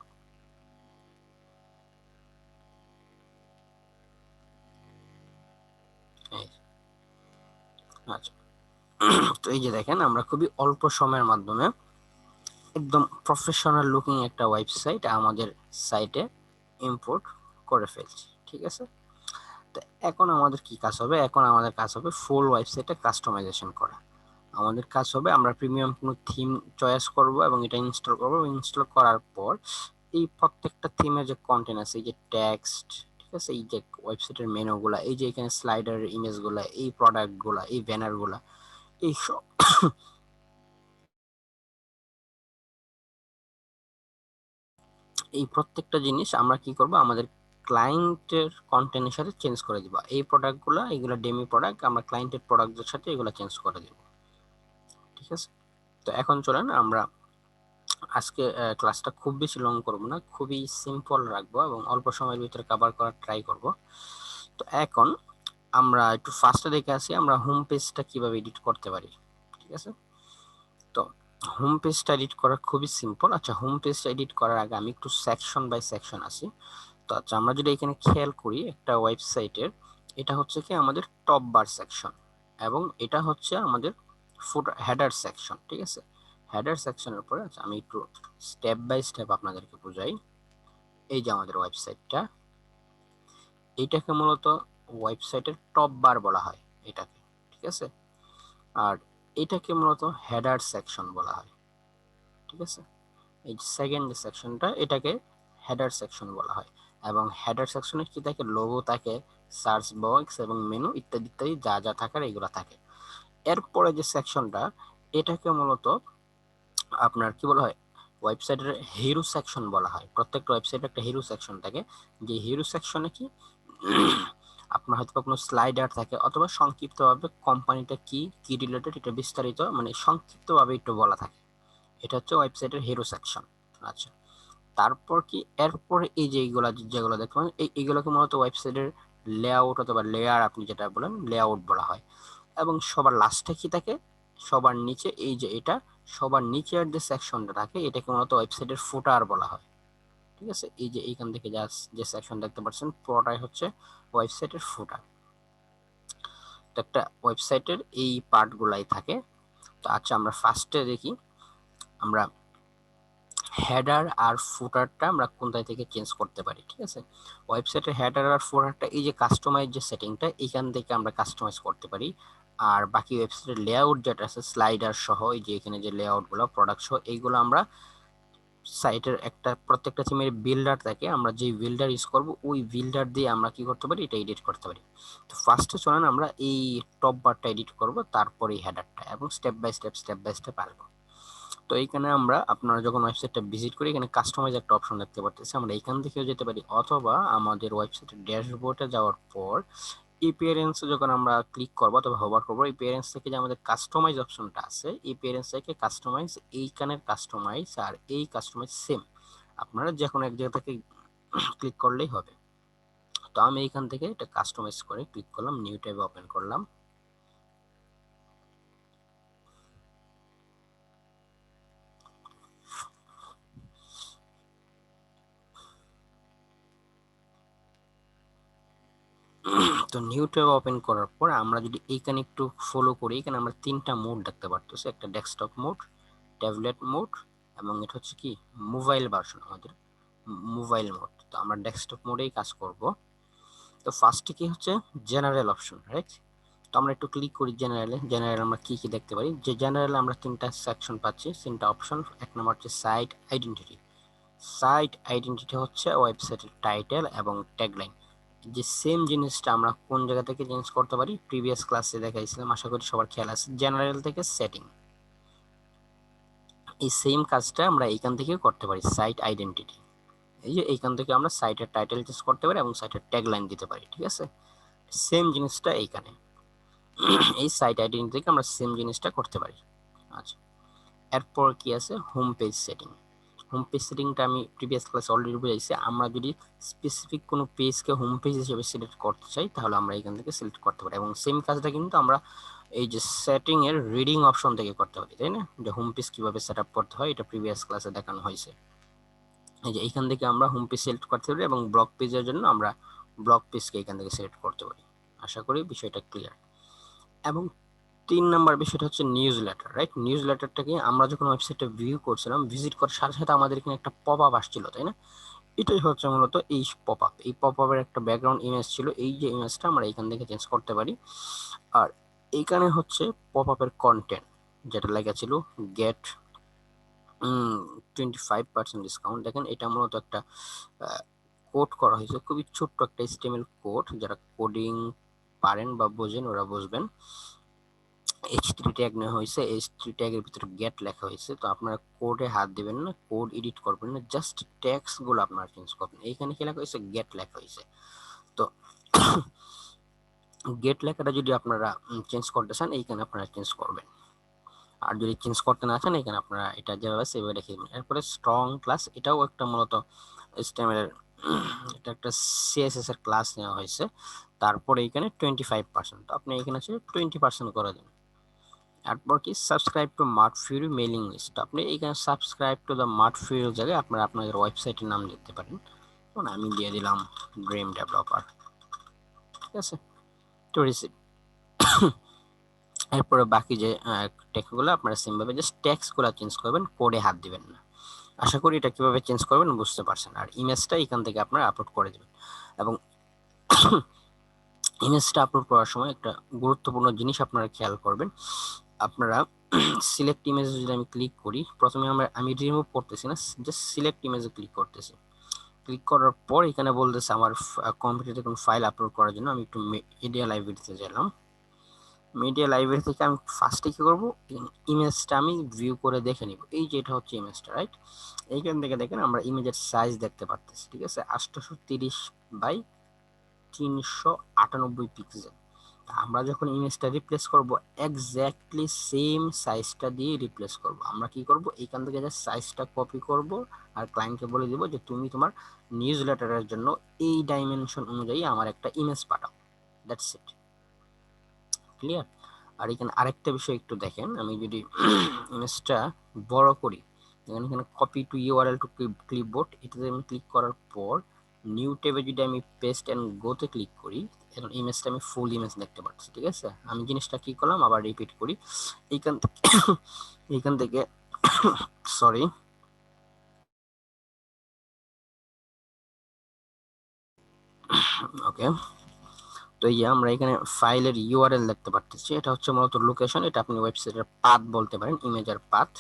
A: আচ্ছা, তো এই যে দেখেন আমরা খুবই অল্প সময়ের মাধ্যমে একদম প্রফেশনাল লুকিং একটা ওয়েবসাইট আমাদের সাইটে ইম্পোর্ট করে ফেলছি। ঠিক আছে, তো এখন আমাদের কি কাজ হবে, এখন আমাদের কাজ হবে ফুল ওয়েবসাইটে কাস্টমাইজেশন করা। আমাদের কাজ হবে আমরা প্রিমিয়াম কোনো থিম চয়েস করব এবং এটা ইনস্টল করব। ইনস্টল করার পর এই প্রত্যেকটা থিমের যে কন্টেন্ট আছে, এই যে টেক্সট, ঠিক আছে, এই যে ওয়েবসাইটের মেনুগুলা, এই যে এখানে স্লাইডারের ইমেজগুলা, এই প্রোডাক্টগুলা, এই ব্যানারগুলা, এই সব এই প্রত্যেকটা জিনিস আমরা কি করব, আমাদের ক্লায়েন্টের কন্টেন্টের সাথে চেঞ্জ করে দিব। এই প্রোডাক্টগুলো, এগুলো ডেমি প্রোডাক্ট, আমরা ক্লায়েন্টের প্রোডাক্টের সাথে এগুলো চেঞ্জ করে দিব। ঠিক আছে, তো এখন চলেন আমরা আজকে ক্লাসটা খুব বেশি লং করব না, খুবই সিম্পল রাখবো এবং অল্প সময়ের ভিতরে কভার করার ট্রাই করব। তো এখন আমরা একটু ফার্স্টে দেখে আসি আমরা হোম পেজটা কিভাবে এডিট করতে পারি। ঠিক আছে, তো হোম পেজটা এডিট করা খুবই সিম্পল। আচ্ছা, হোম পেজটা এডিট করার আগে আমি একটু সেকশন বাই সেকশন আসি। তো আচ্ছা, আমরা যদি এখানে খেয়াল করি একটা ওয়েবসাইটের, এটা হচ্ছে কি আমাদের টপ বার সেকশন এবং এটা হচ্ছে আমাদের ফুটার হেডার সেকশন। ঠিক আছে, হেডার সেকশনের পরে আচ্ছা আমি একটু স্টেপ বাই স্টেপ আপনাদেরকে বুঝাই। এই যে আমাদের ওয়েবসাইটটা, এইটাকে মূলত ওয়েবসাইটের টপ বার বলা হয় এটাকে। ঠিক আছে, আর এটাকে মূলত হেডার সেকশন বলা হয়। ঠিক আছে, এই সেকেন্ড সেকশনটা এটাকে হেডার সেকশন বলা হয়। এবং হেডার সেকশনে কি থাকে, লোগো থাকে, সার্চ বক্স এবং মেনু ইত্যাদি ইত্যাদি যা যা থাকার এগুলো থাকে। এরপরে যে সেকশনটা, এটাকে মূলত আপনার কি বলা হয়, ওয়েবসাইটের হিরো সেকশন বলা হয়। প্রত্যেকটা ওয়েবসাইটে একটা হিরো সেকশন থাকে, যে হিরো সেকশনে কি আপনার হয়তো কোনো স্লাইডার থাকে অথবা সংক্ষিপ্তভাবে কোম্পানিটা কি কি রিলেটেড এটা বিস্তারিত মানে সংক্ষিপ্তভাবে একটু বলা থাকে। এটা হচ্ছে ওয়েবসাইটের হিরো সেকশন। আচ্ছা, তারপর কি এরপরে এই যে এইগুলা যেগুলো দেখতে পাবেন এইগুলোকে মূলত ওয়েবসাইটের লেআউট অথবা লেয়ার আপনি যেটা বলেন লেআউট বলা হয়। এবং সবার লাস্টে কি থাকে, সবার নিচে এই যে এটা, সবার নিচের যে সেকশনটা থাকে এটাকে মূলত ওয়েবসাইটের ফুটার বলা হয়। ঠিক আছে, এই যে এইখান থেকে যে সেকশন দেখতে পাচ্ছেন পুরোটাই হচ্ছে ওয়েবসাইটের ফুটার। প্রত্যেকটা ওয়েবসাইটের এই পার্টগুলাই থাকে। তো আচ্ছা, আমরা ফার্স্টে দেখি আমরা হেডার আর ফুটারটা আমরা কোনটাই থেকে চেঞ্জ করতে পারি। ঠিক আছে, ওয়েবসাইটের হেডার আর ফুটারটা এই যে কাস্টমাইজ যে সেটিংটা, এইখান থেকে আমরা কাস্টমাইজ করতে পারি। আর বাকি ওয়েবসাইটের লেআউট যেটা আছে স্লাইডার সহ, এই যে এখানে যে লেআউটগুলো প্রোডাক্ট সহ, এইগুলো আমরা সাইটের একটা প্রত্যেকটা থিমের বিল্ডার থাকে, আমরা যে বিল্ডার ইউজ করব ওই বিল্ডার দিয়ে আমরা কি করতে পারি, এটা এডিট করতে পারি। তো ফার্স্টে চলেন আমরা এই টপ বারটা এডিট করব, তারপরে এই হেডারটা, এবং স্টেপ বাই স্টেপ আসবো। তো এইখানে আমরা আপনারা যখন ওয়েবসাইটটা ভিজিট করি এখানে কাস্টমাইজ একটা অপশন দেখতে পাচ্ছি, আমরা এখান থেকেও যেতে পারি, অথবা আমাদের ওয়েবসাইটের ড্যাশবোর্ডে যাওয়ার পর এপিয়ারেন্সে যখন আমরা ক্লিক করবো অথবা হোভার করবো, এপিয়ারেন্স থেকে যে আমাদের কাস্টমাইজ অপশনটা আছে, এপিয়ারেন্স থেকে কাস্টমাইজ, এইখানের কাস্টমাইজ আর এই কাস্টমাইজ সেম, আপনারা যে কোনো এক জায়গা থেকে ক্লিক করলেই হবে। তো আমি এইখান থেকে এটা কাস্টমাইজ করে ক্লিক করলাম, নিউ ট্যাবে ওপেন করলাম। তো নিউ ট্যাব ওপেন করার পর আমরা যদি এইখানে একটু ফলো করি, এখানে আমরা তিনটা মোড দেখতে পারতেছি, একটা ডেস্কটপ মোড, ট্যাবলেট মোড, এবং এটা হচ্ছে কি মোবাইল ভার্সন, আমাদের মোবাইল মোড। তো আমরা ডেস্কটপ মোডেই কাজ করব। তো ফার্স্টে কি হচ্ছে জেনারেল অপশন, রাইট? তো আমরা একটু ক্লিক করি জেনারেলে। জেনারেল আমরা কি কি দেখতে পারি, যে জেনারেলে আমরা তিনটা সেকশন পাচ্ছি, তিনটা অপশন। এক নম্বর হচ্ছে সাইট আইডেন্টিটি। সাইট আইডেন্টিটি হচ্ছে ওয়েবসাইটের টাইটেল এবং ট্যাগলাইন। যে সেম জিনিসটা আমরা কোন জায়গা থেকে চেঞ্জ করতে পারি, প্রিভিয়াস ক্লাসে দেখাইছিলাম, আশা করি সবার খেয়াল আছে, জেনারেল থেকে সেটিং। এই সেম কাজটা আমরা এইখান থেকে করতে পারি, সাইট আইডেন্টিটি। এই যে এইখান থেকে আমরা সাইটের টাইটেল চেঞ্জ করতে পারি এবং সাইটের ট্যাগলাইন দিতে পারি। ঠিক আছে, সেম জিনিসটা এইখানে এই সাইট আইডেন্টিটি থেকে আমরা সেম জিনিসটা করতে পারি। আচ্ছা, এরপর কি আছে, home page setting. Home page সেটিংটা আমি প্রিভিয়াস ক্লাসে অলরেডি বুঝাইছি। আমরা যদি স্পেসিফিক কোনো পেজকে হোম পেজ হিসেবে সিলেক্ট করতে চাই তাহলে আমরা এখান থেকে সিলেক্ট করতে পারি, এবং সেম কাজটা কিন্তু আমরা এই যে সেটিং এর রিডিং অপশন থেকে করতে পারি, তাই না? যে হোম পেজ কিভাবে সেট আপ করতে হয় এটা প্রিভিয়াস ক্লাসে দেখানো হয়েছে। এই যে এইখান থেকে আমরা হোম পেজ সিলেক্ট করতে পারি, এবং ব্লগ পেজের জন্য আমরা ব্লগ পেজকে এখান থেকে সিলেক্ট করতে পারি। আশা করি বিষয়টা ক্লিয়ার। এবং 3 নাম্বার বিষয়টা হচ্ছে নিউজ লেটার, রাইট? নিউজ লেটারটাকে আমরা যখন ওয়েবসাইটে ভিউ করছিলাম, ভিজিট করার সাথে সাথে আমাদের এখানে একটা পপ আপ আসছিল, তাই না? এটাই হচ্ছে মূলত এই পপ আপ। এই পপ আপের একটা ব্যাকগ্রাউন্ড ইমেজ ছিল, এই যে ইমেজটা আমরা এখান থেকে চেঞ্জ করতে পারি। আর এইখানে হচ্ছে পপ আপের কন্টেন্ট, যেটা লেখা ছিল গেট 25% ডিসকাউন্ট। দেখেন এটা মূলত একটা কোড করা হয়েছে, খুবই ছোট্ট একটা HTML কোড, যারা কোডিং পারেন বা বোঝেন ওরা বুঝবেন। H3 ট্যাগ নেওয়া হয়েছে, H3 ট্যাগের ভিতরে গেট লেখা হয়েছে। তো আপনারা কোডে হাত দিবেন না, কোড এডিট করবেন না, জাস্ট ট্যাগস গুলো আপনারা চেঞ্জ করবেন। এইখানে কি লেখা হয়েছে, গেট লেখা হয়েছে। তো গেট লেখাটা যদি আপনারা চেঞ্জ করতে চান এইখানে আপনারা চেঞ্জ করবেন, আর যদি চেঞ্জ করতে না চান এখানে আপনারা এটা যেভাবে সেভাবে রেখে দেবেন। এরপরে স্ট্রং ক্লাস, এটাও একটা মূলত HTML এর এটা একটা CSS এর ক্লাস নেওয়া হয়েছে। তারপরে এখানে 25%, তো আপনি এখানে 20% করে দেন। তারপর কি subscribe to Mart Fury mailing list, আপনি এখানে subscribe to the Mart Fury জায়গায় আপনারা আপনাদের ওয়েবসাইটের নাম দিতে পারেন। যেমন আমি দিয়ে দিলাম ড্রিম ডেভেলপার। ঠিক আছে, তো রিসিভ। এরপরে বাকি যে টেক্সটগুলো আপনারা সেমভাবে জাস্ট টেক্সটগুলো চেঞ্জ করবেন, কোডে হাত দিবেন না। আশা করি এটা কিভাবে চেঞ্জ করবেন বুঝতে পারছেন। আর ইমেজটা এখান থেকে আপনারা আপলোড করে দেবেন। এবং ইমেজটা আপলোড করার সময় একটা গুরুত্বপূর্ণ জিনিস আপনারা খেয়াল করবেন, আপনারা সিলেক্ট ইমেজ যদি আমি ক্লিক করি, প্রথমে আমি রিমুভ করতেছি না, জাস্ট সিলেক্ট ইমেজে ক্লিক করতেছি। ক্লিক করার পর এখানে বলতেছে আমার কম্পিউটারে কোনো ফাইল আপলোড করার জন্য। আমি একটু মিডিয়া লাইব্রেরিতে গেলাম। মিডিয়া লাইব্রেরি থেকে আমি ফার্স্টে কি করব, ইমেজটা আমি ভিউ করে দেখে নিব। এই যে এটা হচ্ছে ইমেজটা, রাইট? এইখান থেকে দেখেন আমরা ইমেজের সাইজ দেখতে পারতেছি। ঠিক আছে, 830 বাই 398 পিক্সেল। আমরা যখন ইমেজটা রিপ্লেস করব এক্স্যাক্টলি সেম সাইজটা দিয়ে রিপ্লেস করব। আমরা কি করব, এইখান থেকে যে সাইজটা কপি করব আর ক্লায়েন্টকে বলে দিব যে তুমি তোমার নিউজ লেটারের জন্য এই ডাইমেনশন অনুযায়ী আমার একটা ইমেজ পাঠাও। That's it, clear? আর এখানে আরেকটা বিষয় একটু দেখেন, আমি যদি ইমেজটা বড় করি, এখানে copy to URL two clipboard, এটাতে আমি ক্লিক করার পর নিউ ট্যাবে যদি আমি পেস্ট এন্ড গোতে ক্লিক করি, এখন ইমেজটা আমি ফুল ইমেজ দেখতে পাচ্ছি। ঠিক আছে, আমি জিনিসটা কি করলাম আবার রিপিট করি। এইখান থেকে এইখান থেকে সরি, ওকে। তো এই আমরা এখানে ফাইলের ইউআরএল দেখতে পাচ্ছি, এটা হচ্ছে মূলত লোকেশন, এটা আপনি ওয়েবসাইটের পাথ বলতে পারেন, ইমেজের পাথ।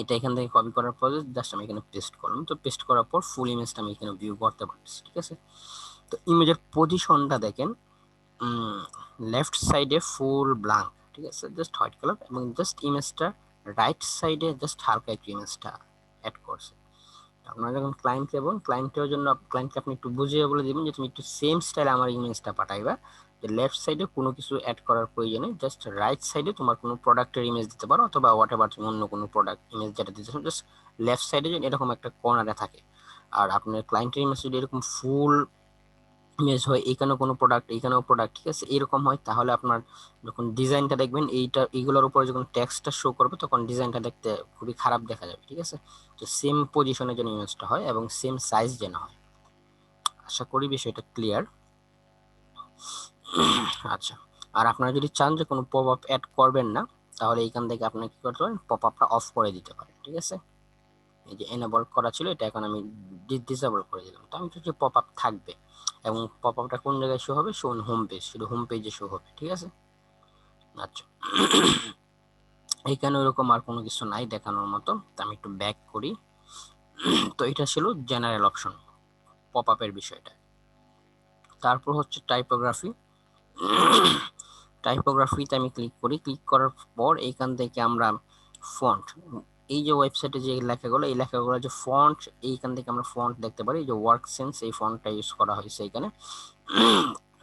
A: এটা এখান থেকে কপি করার পর জাস্ট আমি এখানে পেস্ট করলাম। তো পেস্ট করার পর ফুল ইমেজটা আমি এখানে ভিউ করতে পারছি। ঠিক আছে, তো ইমেজের পজিশনটা দেখেন, লেফট সাইডে ফুল ব্ল্যাঙ্ক, ঠিক আছে, জাস্ট হোয়াইট কালার, এবং জাস্ট ইমেজটা রাইট সাইডে জাস্ট হালকা একটু ইমেজটা অ্যাড করছে। আপনারা যখন ক্লায়েন্ট এবং ক্লায়েন্টের জন্য ক্লায়েন্টকে আপনি একটু বুঝিয়ে বলে দিবেন যে তুমি একটু সেম স্টাইলে আমার ইমেজটা পাঠাইবা, যে লেফট সাইডে কোনো কিছু অ্যাড করার প্রয়োজন নেই, জাস্ট রাইট সাইডে তোমার কোনো প্রোডাক্টের ইমেজ দিতে পারো, অথবা হোয়াট এভার তুমি অন্য কোনো প্রোডাক্ট ইমেজ যেটা দিতে চাও, জাস্ট লেফট সাইডে যদি এরকম একটা কর্নারে থাকে। আর আপনার ক্লায়েন্টের ইমেজ যদি এরকম ফুল ইমেজ হয়, এখানেও কোনো প্রোডাক্ট এখানেও প্রোডাক্ট, ঠিক আছে, এরকম হয়, তাহলে আপনার যখন ডিজাইনটা দেখবেন এইগুলোর উপরে যখন টেক্সটটা শো করবে তখন ডিজাইনটা দেখতে খুবই খারাপ দেখা যাবে। ঠিক আছে, তো সেম পজিশনে যেন ইমেজটা হয় এবং সেম সাইজ যেন হয়। আশা করি বিষয়টা ক্লিয়ার। আচ্ছা, আর আপনারা যদি চান যে কোনো পপ আপ অ্যাড করবেন না, তাহলে এইখান থেকে আপনি কি করতে পারেন, পপ আপটা অফ করে দিতে পারেন। ঠিক আছে, এই যে এনেবল করা ছিল এটা এখন আমি ডিসেবল করে দিলাম। তো আমি যে পপ আপ থাকবে, এবং পপ আপটা কোন জায়গায় শো হবে, শো হোম পেজ, শুধু হোম পেজে শো হবে। ঠিক আছে, আচ্ছা। এইখানে ওরকম আর কোনো কিছু নাই দেখানোর মতো, তো আমি একটু ব্যাক করি। তো এটা ছিল জেনারেল অপশন পপ আপের বিষয়টা। তারপর হচ্ছে টাইপোগ্রাফি। টাইপোগ্রাফিতে আমি ক্লিক করি, ক্লিক করার পর এইখান থেকে আমরা ফন্ট, এই যে ওয়েবসাইটে যে লেখাগুলো, এই লেখাগুলো যে ফন্ট, এইখান থেকে আমরা ফন্ট দেখতে পারি, যে ওয়ার্ক সেন্স এই ফন্টটা ইউজ করা হয়েছে এখানে,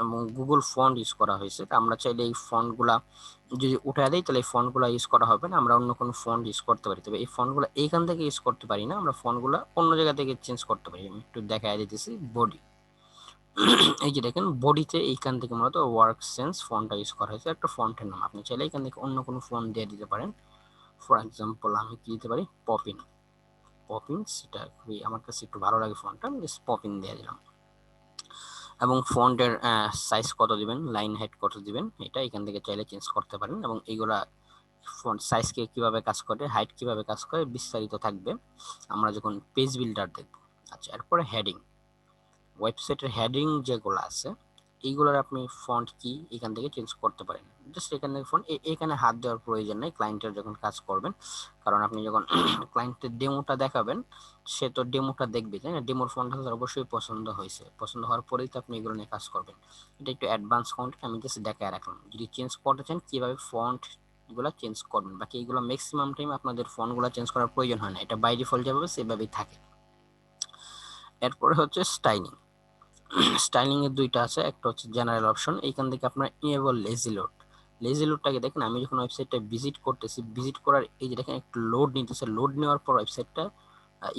A: এবং গুগল ফন্ট ইউজ করা হয়েছে। আমরা চাইলে এই ফন্টগুলা যদি উঠে দেই তাহলে এই ফন্টগুলো ইউজ করা হবে না, আমরা অন্য কোনো ফন্ট ইউজ করতে পারি। তবে এই ফন্টগুলো এইখান থেকে ইউজ করতে পারি না, আমরা ফন্টগুলো অন্য জায়গা থেকে চেঞ্জ করতে পারি। আমি একটু দেখাই দিতেছি, বডি, এই যে দেখেন বডিতে এইখান থেকে মূলত ওয়ার্ক সেন্স ফন্টটা ইউজ করা হয়েছে, একটা ফন্টের নাম। আপনি চাইলে এখান থেকে অন্য কোনো ফন্ট দিয়ে দিতে পারেন। ফর এক্সাম্পল আমি কি দিতে পারি, পপিন, পপিন, সেটা খুবই আমার কাছে একটু ভালো লাগে ফন্টটা, আমি জাস্ট পপিন দিয়ে দিলাম। এবং ফন্টের সাইজ কত দিবেন, লাইন হাইট কত দিবেন, এটা এখান থেকে চাইলে চেঞ্জ করতে পারেন। এবং এইগুলা ফন্ট সাইজ কিভাবে কাজ করে, হাইট কিভাবে কাজ করে, বিস্তারিত থাকবে আমরা যখন পেজ বিল্ডার দেখব। আচ্ছা, এরপরে হেডিং, ওয়েবসাইটের হেডিং যেগুলো আছে এইগুলোর আপনি ফন্ট কি এখান থেকে চেঞ্জ করতে পারেন। জাস্ট এখান থেকে ফন্ট, এখানে হাত দেওয়ার প্রয়োজন নেই ক্লায়েন্টের যখন কাজ করবেন, কারণ আপনি যখন ক্লায়েন্টের ডেমোটা দেখাবেন সে তো ডেমোটা দেখবে, তাই না, ডেমোর ফন্টটা তার অবশ্যই পছন্দ হয়েছে, পছন্দ হওয়ার পরেই তো আপনি এগুলো নিয়ে কাজ করবেন। এটা একটু অ্যাডভান্স কন্টেন্ট, আমি জাস্ট দেখায় রাখলাম। যদি চেঞ্জ করতে চান কিভাবে ফন্ট গুলা চেঞ্জ করবেন, বাকি এইগুলো ম্যাক্সিমাম টাইম আপনাদের ফন্টগুলো চেঞ্জ করার প্রয়োজন হয় না, এটা বাই ডিফল্ট যেভাবে সেভাবেই থাকে। এরপরে হচ্ছে স্টাইলিং। স্টাইলিং এর দুইটা আছে, একটা হচ্ছে জেনারেল অপশন, এইখান থেকে আপনার ইনেবল লেজি লোড, লেজি লোডটাকে দেখেন, আমি যখন ওয়েবসাইটটা ভিজিট করতেছি, ভিজিট করার এই যে দেখেন একটু লোড নিতেছে, লোড নেওয়ার পর ওয়েবসাইটটা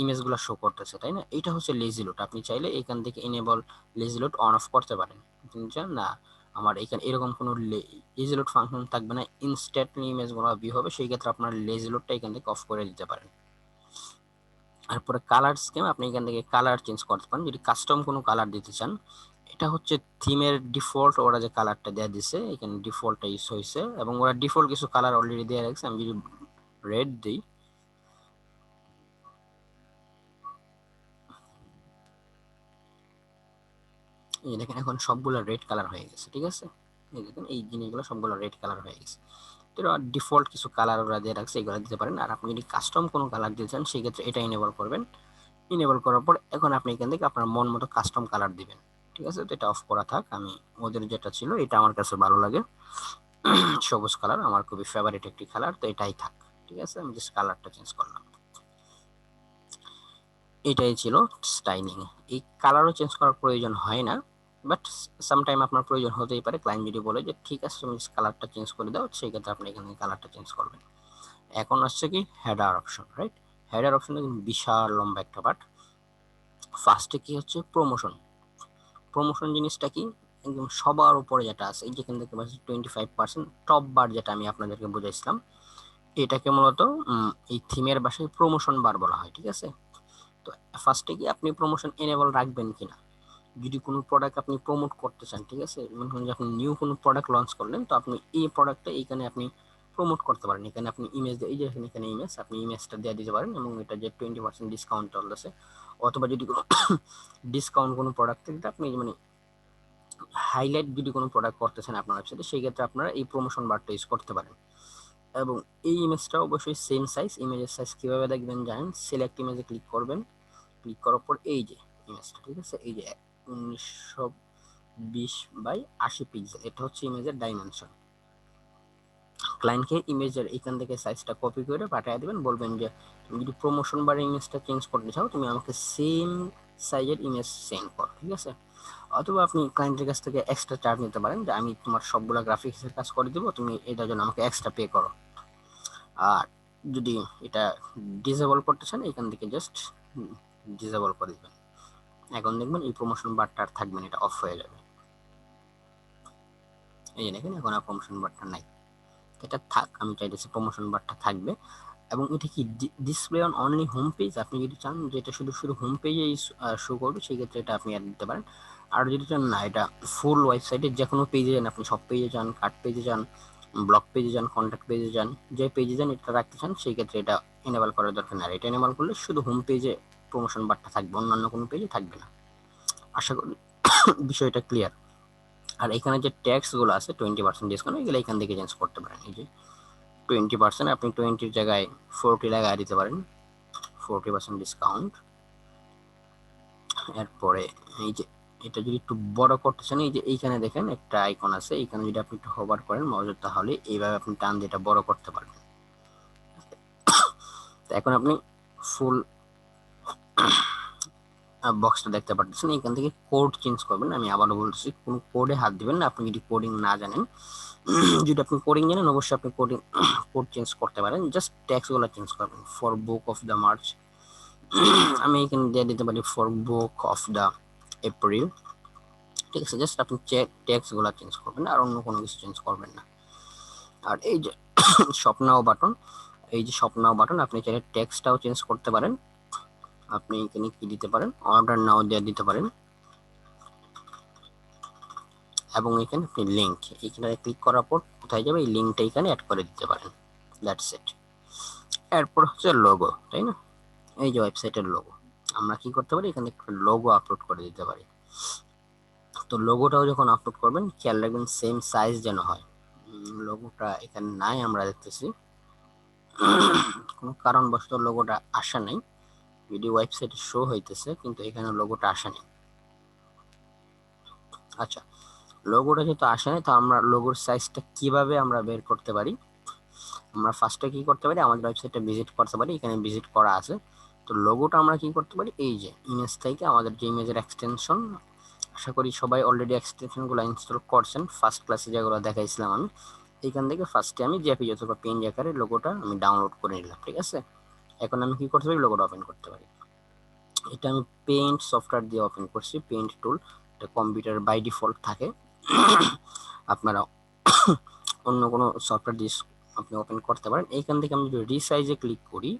A: ইমেজগুলো শো করতেছে, তাই না, এটা হচ্ছে লেজি লোড। আপনি চাইলে এখান থেকে enable lazy load on of করতে পারেন। আপনি চান না আমার এখানে এরকম কোনো লেজি লোড ফাংশন থাকবে না, ইনস্ট্যান্টলি ইমেজগুলো ভিউ হবে, সেই ক্ষেত্রে আপনার লেজি লোডটা এখান থেকে অফ করে দিতে পারেন। তারপরে কালার স্কিম, আপনি এখান থেকে কালার চেঞ্জ করতে পারেন যদি কাস্টম কোনো কালার দিতে চান। এটা হচ্ছে থিমের ডিফল্ট, ওরা যে কালারটা দেয়া দিছে এখানে ডিফল্টটা ইউজ হয়েছে, এবং ওরা ডিফল্ট কিছু কালার অলরেডি দেয়া রাখছে। আমি যদি রেড দিই, এই দেখেন এখন সবগুলো রেড কালার হয়ে গেছে। ঠিক আছে, এই দেখেন এই জিনিসগুলো সবগুলো রেড কালার হয়ে গেছে। তো ডিফল্ট কিছু কালার ওরা দিয়ে রাখছে, এগুলো দিতে পারেন। আর আপনি যদি কাস্টম কোনো কালার দিতে চান সেক্ষেত্রে এটা ইনেবল করবেন। ইনেবল করার পর এখন আপনি এখান থেকে আপনার মন মতো কাস্টম কালার দিবেন। ঠিক আছে, তো এটা অফ করা থাক, আমি ওদের যেটা ছিল এটা আমার কাছে ভালো লাগে, সবুজ কালার আমার খুবই ফেভারিট একটি কালার, তো এটাই থাক। ঠিক আছে, আমি জাস্ট কালারটা চেঞ্জ করলাম। এটাই ছিল স্টাইলিং। এই কালারও চেঞ্জ করার প্রয়োজন হয় না, বাট সামটাইম আপনার প্রয়োজন হতেই পারে, ক্লায়েন্ট যদি বলে যে ঠিক আছে তুমি কালারটা চেঞ্জ করে দাও, সেই ক্ষেত্রে আপনি এখানে কালারটা চেঞ্জ করবেন। এখন আসছে কি হেডার অপশন, রাইট। হেডার অপশনে বিশাল লম্বা একটা পার্ট। ফার্স্টে কি হচ্ছে প্রমোশন, প্রমোশন জিনিসটা কি, একদম সবার উপরে যেটা আছে এই যেখান থেকে 25% টপ বার, যেটা আমি আপনাদেরকে বুঝাইছিলাম, এটাকে মূলত এই থিমের ভাষায় প্রমোশন বার বলা হয়। ঠিক আছে, তো ফার্স্টে কি আপনি প্রমোশন এনেবল রাখবেন কিনা, যদি কোনো প্রোডাক্ট আপনি প্রমোট করতে চান, ঠিক আছে, মনে করেন যখন নিউ কোনো প্রোডাক্ট লঞ্চ করলেন, তো আপনি এই প্রোডাক্টটা এইখানে আপনি প্রমোট করতে পারেন। এখানে আপনি ইমেজ, এই যে এখানে ইমেজ, আপনি ইমেজটা দিয়ে দিতে পারেন এবং এটা যে 20% ডিসকাউন্ট চলতেছে, অথবা যদি কোনো ডিসকাউন্ট কোনো প্রোডাক্ট থেকে আপনি মানে হাইলাইট যদি কোনো প্রোডাক্ট করতেছেন আপনার ওয়েবসাইটে, সেই ক্ষেত্রে আপনারা এই প্রমোশন বারটা ইউজ করতে পারেন। এবং এই ইমেজটা অবশ্যই সেম সাইজ। ইমেজের সাইজ কীভাবে দেখবেন জানেন, সিলেক্ট ইমেজে ক্লিক করবেন, ক্লিক করার পর এই যে ইমেজটা, ঠিক আছে, এই যে 1920x80 পিক্সেল, এটা হচ্ছে ইমেজের ডাইমেনশন। ক্লায়েন্টকে ইমেজের এখান থেকে সাইজটা কপি করে পাঠিয়ে দেবেন, বলবেন যে তুমি যদি প্রমোশন বারে ইমেজটা চেঞ্জ করতে চাও, তুমি আমাকে সেম সাইজের ইমেজ সেন্ড করো, ঠিক আছে। অথবা আপনি ক্লায়েন্টের কাছ থেকে এক্সট্রা চার্জ নিতে পারেন, যে আমি তোমার সবগুলো গ্রাফিক্সের কাজ করে দেবো, তুমি এটার জন্য আমাকে এক্সট্রা পে করো। আর যদি এটা ডিসেবল করতে চান, এখান থেকে জাস্ট ডিসেবল করে দেবেন। এখন দেখবেন এই প্রমোশন বারটা আর থাকবে না, এটা অফ হয়ে যাবে। এই যে দেখেন এখন আর প্রমোশন বারটা নাই, এটা থাক, আমি চাইতেছি প্রমোশন বারটা থাকবে। এবং এটা কি display on only home page, আপনি যদি চান যে এটা শুধু শুধু হোম পেজেই শো করবে, সেই ক্ষেত্রে এটা আপনি অ্যাড দিতে পারেন। আর যদি চান না এটা ফুল ওয়েবসাইটের যে কোনো পেজে যান, আপনি সব পেজে যান, কার্ট পেজে যান, ব্লগ পেজে যান, কন্ট্যাক্ট পেজে যান, যে পেজে যান এটা রাখতে চান, সেই ক্ষেত্রে এটা এনেবল করার দরকার নেই। আর এটা এনেবল করলে শুধু হোম পেজে প্রমোশন বারটা থাকবে, অন্যান্য কোনো পেজে থাকবে না। আশা করি বিষয়টা ক্লিয়ার। আর এখানে যে ট্যাক্সগুলো আছে 20% ডিসকাউন্ট, এগুলো এখান থেকে চেঞ্জ করতে পারেন। এই যে 20%, আপনি 20 জায়গায় 40 লাগায় দিতে পারেন, 40% ডিসকাউন্ট। এরপরে এই যে এটা যদি একটু বড় করতে চান, এই যে এইখানে দেখেন একটা আইকন আছে, এইখানে যদি আপনি একটু হোভার করেন মজুদ, তাহলে এইভাবে আপনি টান দিয়ে এটা বড় করতে পারবেন। তো এখন আপনি ফুল বক্সটা দেখতে পাচ্ছেন। এখান থেকে কোড চেঞ্জ করবেন, আমি আবারও বলছি কোনো কোডে হাত দিবেন না আপনি যদি কোডিং না জানেন। যদি আপনি কোডিং জানেন অবশ্যই আপনি কোড চেঞ্জ করতে পারেন, জাস্ট ট্যাক্সগুলো চেঞ্জ করবেন। For book of the March, আমি এখানে দিয়ে দিতে পারি for book of the April, ঠিক আছে। জাস্ট আপনি ট্যাক্সগুলো চেঞ্জ করবেন, আর অন্য কোনো কিছু চেঞ্জ করবেন না। আর এই যে শপ নাও বাটন, এই যে শপ নাও বাটন, আপনি চাইলে ট্যাক্সটাও চেঞ্জ করতে পারেন। আপনি এখানে কি দিতে পারেন, অর্ডার নাও দিয়ে দিতে পারেন, এবং এখানে আপনি লিঙ্ক, এখানে ক্লিক করার পর কোথায় যাবে এই লিঙ্কটা এখানে অ্যাড করে দিতে পারেন, দ্যাটস ইট। এরপর হচ্ছে লোগো, তাই না, এই যে ওয়েবসাইটের লোগো, আমরা কি করতে পারি এখানে একটা লোগো আপলোড করে দিতে পারি। তো লোগোটাও যখন আপলোড করবেন খেয়াল রাখবেন সেম সাইজ যেন হয়। লোগোটা এখানে নাই, আমরা দেখতেছি কোনো কারণবশত লোগোটা আসা নাই, ভিডিও ওয়েবসাইটে শো হইতেছে কিন্তু এখানে লোগোটা আসা নেই। আচ্ছা, লোগোটা যেহেতু আসে নাই, তো আমরা লোগোর সাইজটা কিভাবে আমরা বের করতে পারি, আমরা ফার্স্টে কি করতে পারি, আমাদের ওয়েবসাইটে ভিজিট করতে পারি, এখানে ভিজিট করা আছে। তো লোগোটা আমরা কি করতে পারি, এই যে ইমেজ থেকে আমাদের যে ইমেজের এক্সটেনশন, আশা করি সবাই অলরেডি এক্সটেনশনগুলো ইনস্টল করছেন, ফার্স্ট ক্লাসে যেগুলো দেখাইছিলাম আমি, এইখান থেকে ফার্স্টে আমি জেপিজি অথবা পেন আকারে লোগোটা আমি ডাউনলোড করে নিলাম, ঠিক আছে। এখন আমি কি করতে পারি, লোগোটা ওপেন করতে পারি। এটা আমি পেইন্ট সফটওয়্যার দিয়ে ওপেন করছি, পেইন্ট টুল, এটা কম্পিউটার বাই ডিফল্ট থাকে, আপনারা অন্য কোনো সফটওয়্যার দিয়ে আপনি ওপেন করতে পারেন। এইখান থেকে আমি যদি রিসাইজে ক্লিক করি,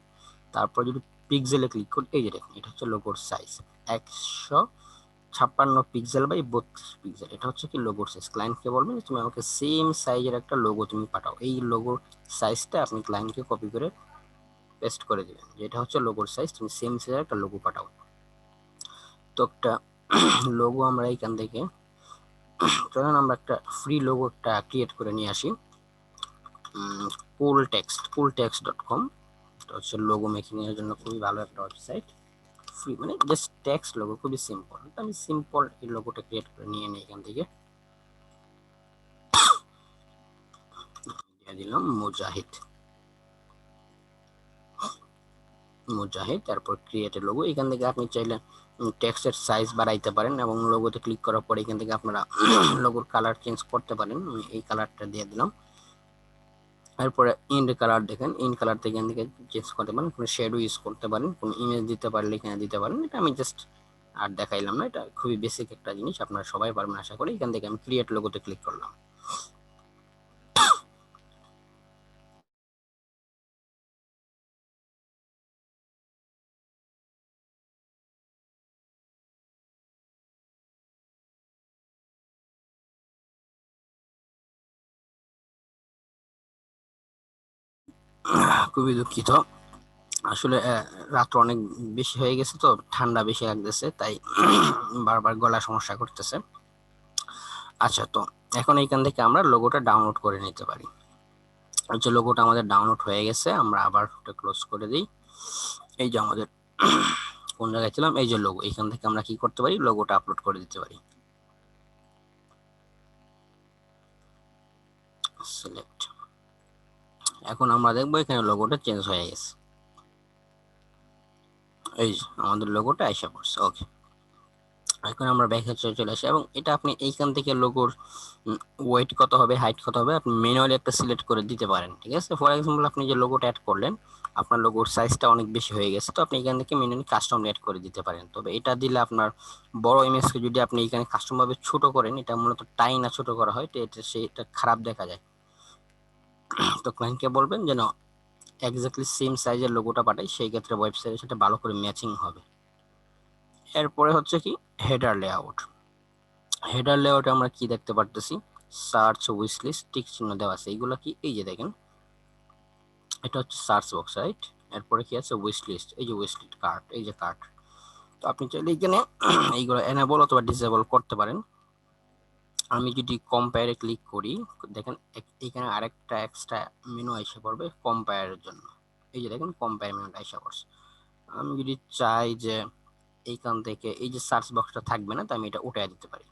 A: তারপর যদি পিক্সেলে ক্লিক করি, এই যে দেখুন এটা হচ্ছে লোগোর সাইজ 156 পিক্সেল বাই 32 পিক্সেল, এটা হচ্ছে কি লোগোর সাইজ। ক্লায়েন্টকে বলবেন তুমি আমাকে সেম সাইজের একটা লোগো তুমি পাঠাও, এই লোগোর সাইজটা আপনি ক্লায়েন্টকে কপি করে পেস্ট করে দিবেন, যেটা হচ্ছে লোগোর সাইজ, তুমি সেম সাইজের একটা লোগো পাঠাও। তো একটা লোগো আমরা এইখান থেকে, চলুন আমরা একটা ফ্রি লোগো একটা ক্রিয়েট করে নিয়ে আসি। cooltext.com, এটা হচ্ছে লোগো মেকিং এর জন্য খুবই ভালো একটা ওয়েবসাইট, ফ্রি মানে জাস্ট টেক্সট লোগো, খুবই সিম্পল। আমি সিম্পল এই লোগোটা ক্রিয়েট করে নিয়ে নিই, এখান থেকে দিয়ে দিলাম মুজাহিদ, তারপর ক্রিয়েট লোগো। এখান থেকে আপনি চাইলে টেক্সটের সাইজ বাড়াইতে পারেন এবং লোগোতে ক্লিক করার পর এখান থেকে আপনারা লোগোর কালার চেঞ্জ করতে পারেন। আমি এই কালারটা দিয়ে দিলাম। এরপরে ইন্ড কালার দেখেন, ইন্ড কালার থেকে এখান থেকে চেঞ্জ করতে পারেন, কোনো শেডও ইউজ করতে পারেন, কোনো ইমেজ দিতে পারলে এখানে দিতে পারেন। এটা আমি জাস্ট আর দেখাইলাম না, এটা খুবই বেসিক একটা জিনিস, আপনারা সবাই পারবেন আশা করি। এখান থেকে আমি ক্রিয়েট লোগোতে ক্লিক করলাম। খুবই দুঃখিত, আসলে রাত অনেক বেশি হয়ে গেছে তো ঠান্ডা বেশি লাগতেছে, তাই বারবার গলা সমস্যা করতেছে। আচ্ছা, তো এখন এইখান থেকে আমরা লোগোটা ডাউনলোড করে নিতে পারি। আচ্ছা, লোগোটা আমাদের ডাউনলোড হয়ে গেছে, আমরা আবার এটা ক্লোজ করে দিই। এই যে আমাদের কোন জায়গায় ছিলাম, এই যে লোগো, এখান থেকে আমরা কি করতে পারি, লোগোটা আপলোড করে দিতে পারি। সিলেক্ট। এখন আমরা দেখবো এখানে লোগোটা চেঞ্জ হয়ে গেছে, এই যে আমাদের লোগোটা এসে পড়ছে। ওকে, এখন আমরা ব্যাকে চলে আসি এবং এটা আপনি এইখান থেকে লোগোর ওয়েট কত হবে, হাইট কত হবে, আপনি ম্যানুয়ালি একটা সিলেক্ট করে দিতে পারেন। ঠিক আছে, ফর এক্সাম্পল আপনি যে লোগোটা অ্যাড করলেন, আপনার লোগোর সাইজটা অনেক বেশি হয়ে গেছে, তো আপনি এখান থেকে ম্যানুয়ালি কাস্টম অ্যাড করে দিতে পারেন। তবে এটা দিলে আপনার বড় ইমেজকে যদি আপনি এখানে কাস্টম ভাবে ছোট করেন, এটা মূলত টাইনা ছোট করা হয়, তো এটা সেটা খারাপ দেখা যায়। তো ক্লায়েন্টকে বলবেন যেন এক্স্যাক্টলি সেম সাইজের লোগোটা পাঠাই, সেই ক্ষেত্রে ওয়েবসাইটের সাথে ভালো করে ম্যাচিং হবে। এরপরে হচ্ছে কি হেডার লেআউট। হেডার লেআউটে আমরা কি দেখতে পারতেছি, সার্চ, উইশ লিস্ট, টিক চিহ্ন দেওয়া আছে। এইগুলো কি, এই যে দেখেন, এটা হচ্ছে সার্চ বক্স, রাইট। এরপরে কি আছে, উইশ লিস্ট, এই যে উইশ লিস্ট কার্ট, এই যে কার্ট। তো আপনি চাইলে এখানে এইগুলো এনেবল অথবা ডিসেবল করতে পারেন। আমি যদি কম্পেয়ারে ক্লিক করি, দেখেন এখানে আরেকটা এক্সট্রা মেনু এসে পড়বে কম্পেয়ারের জন্য। এই যে দেখেন কম্পেয়ার মেনুটা এসে পড়ছে। আমি যদি চাই যে এইখান থেকে এই যে সার্চ বক্সটা থাকবে না, তো আমি এটা উঠাই দিতে পারি।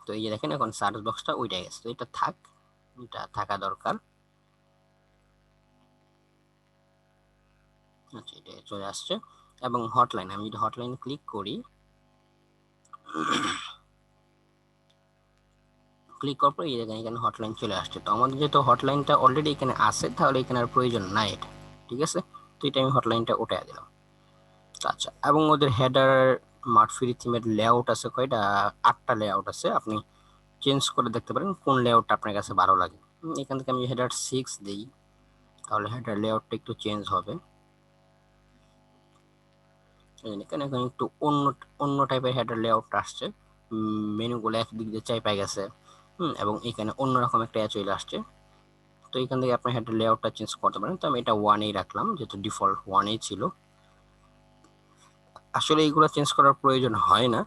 A: তো এই যে দেখেন এখন সার্চ বক্সটা উঠে গেছে, তো এটা থাক, এটা থাকা দরকার। আচ্ছা, এটা চলে আসছে। এবং হটলাইন, আমি যদি হটলাইন ক্লিক করি, ক্লিক করার পর এই দেখেন এখানে হটলাইন চলে আসছে। তো আমাদের যেহেতু হটলাইনটা অলরেডি এখানে আছে, তাহলে এখানে আর প্রয়োজন নাই এটা। ঠিক আছে, তো এটা আমি হটলাইনটা উঠাই দিলাম। আচ্ছা, এবং ওদের হেডার মার্ট ফ্রি থিমের লেআউট আছে কয়টা, 8টা লেআউট আছে। আপনি চেঞ্জ করে দেখতে পারেন কোন লেআউটটা আপনার কাছে ভালো লাগে। এখান থেকে আমি হেডার 6 দিই, তাহলে হেডার লেআউটটা একটু চেঞ্জ হবে। এখানে এখন একটু অন্য অন্য টাইপের হেডার লেআউট আসছে, মেনুগুলো একদিক দিয়ে চাইপা গেছে, এবং এখানে অন্যরকম একটা চলে আসছে। তো এখান থেকে আপনার হেডার লেআউটটা চেঞ্জ করতে পারেন। তো আমি এটা 1এই রাখলাম, যেহেতু ডিফল্ট 1এই ছিল। আসলে এইগুলো চেঞ্জ করার প্রয়োজন হয় না,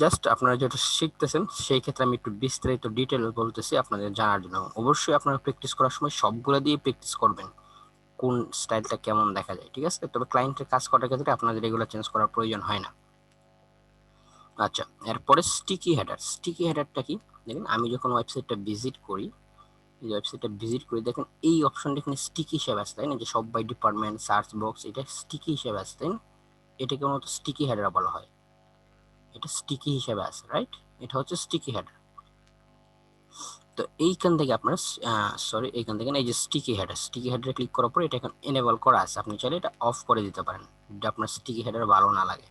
A: জাস্ট আপনারা যেটা শিখতেছেন সেই ক্ষেত্রে আমি একটু বিস্তারিত ডিটেল বলতেছি আপনাদের জানার জন্য। অবশ্যই আপনারা প্র্যাকটিস করার সময় সবগুলো দিয়ে প্র্যাকটিস করবেন, কোন স্টাইলটা কেমন দেখা যায়। ঠিক আছে, তবে ক্লায়েন্টের কাজ করার ক্ষেত্রে আপনাদের এগুলো চেঞ্জ করার প্রয়োজন হয় না। আচ্ছা, এরপরে স্টিকি হেডার। স্টিকি হেডারটা কি, দেখেন আমি যখন ওয়েবসাইটটা ভিজিট করি, এই ওয়েবসাইটটা ভিজিট করি, দেখেন এই অপশনটা এখানে স্টিকি হিসেবে আসছে, তাই না, যে সব বাই ডিপার্টমেন্ট, সার্চ বক্স, এটা স্টিকি হিসেবে আসছে, তাই না? এটাকে মূলত স্টিকি হেডার বলা হয়। এটা স্টিকি হিসেবে আছে, রাইট, এটা হচ্ছে স্টিকি হেডার। তো এইখান থেকে আপনার সরি, এইখান থেকে এই যে স্টিকি হেডার, স্টিকি হেডারে ক্লিক করার পর এটা এখন এনেবল করা আছে, আপনি চাইলে এটা অফ করে দিতে পারেন যদি আপনার স্টিকি হেডার ভালো না লাগে।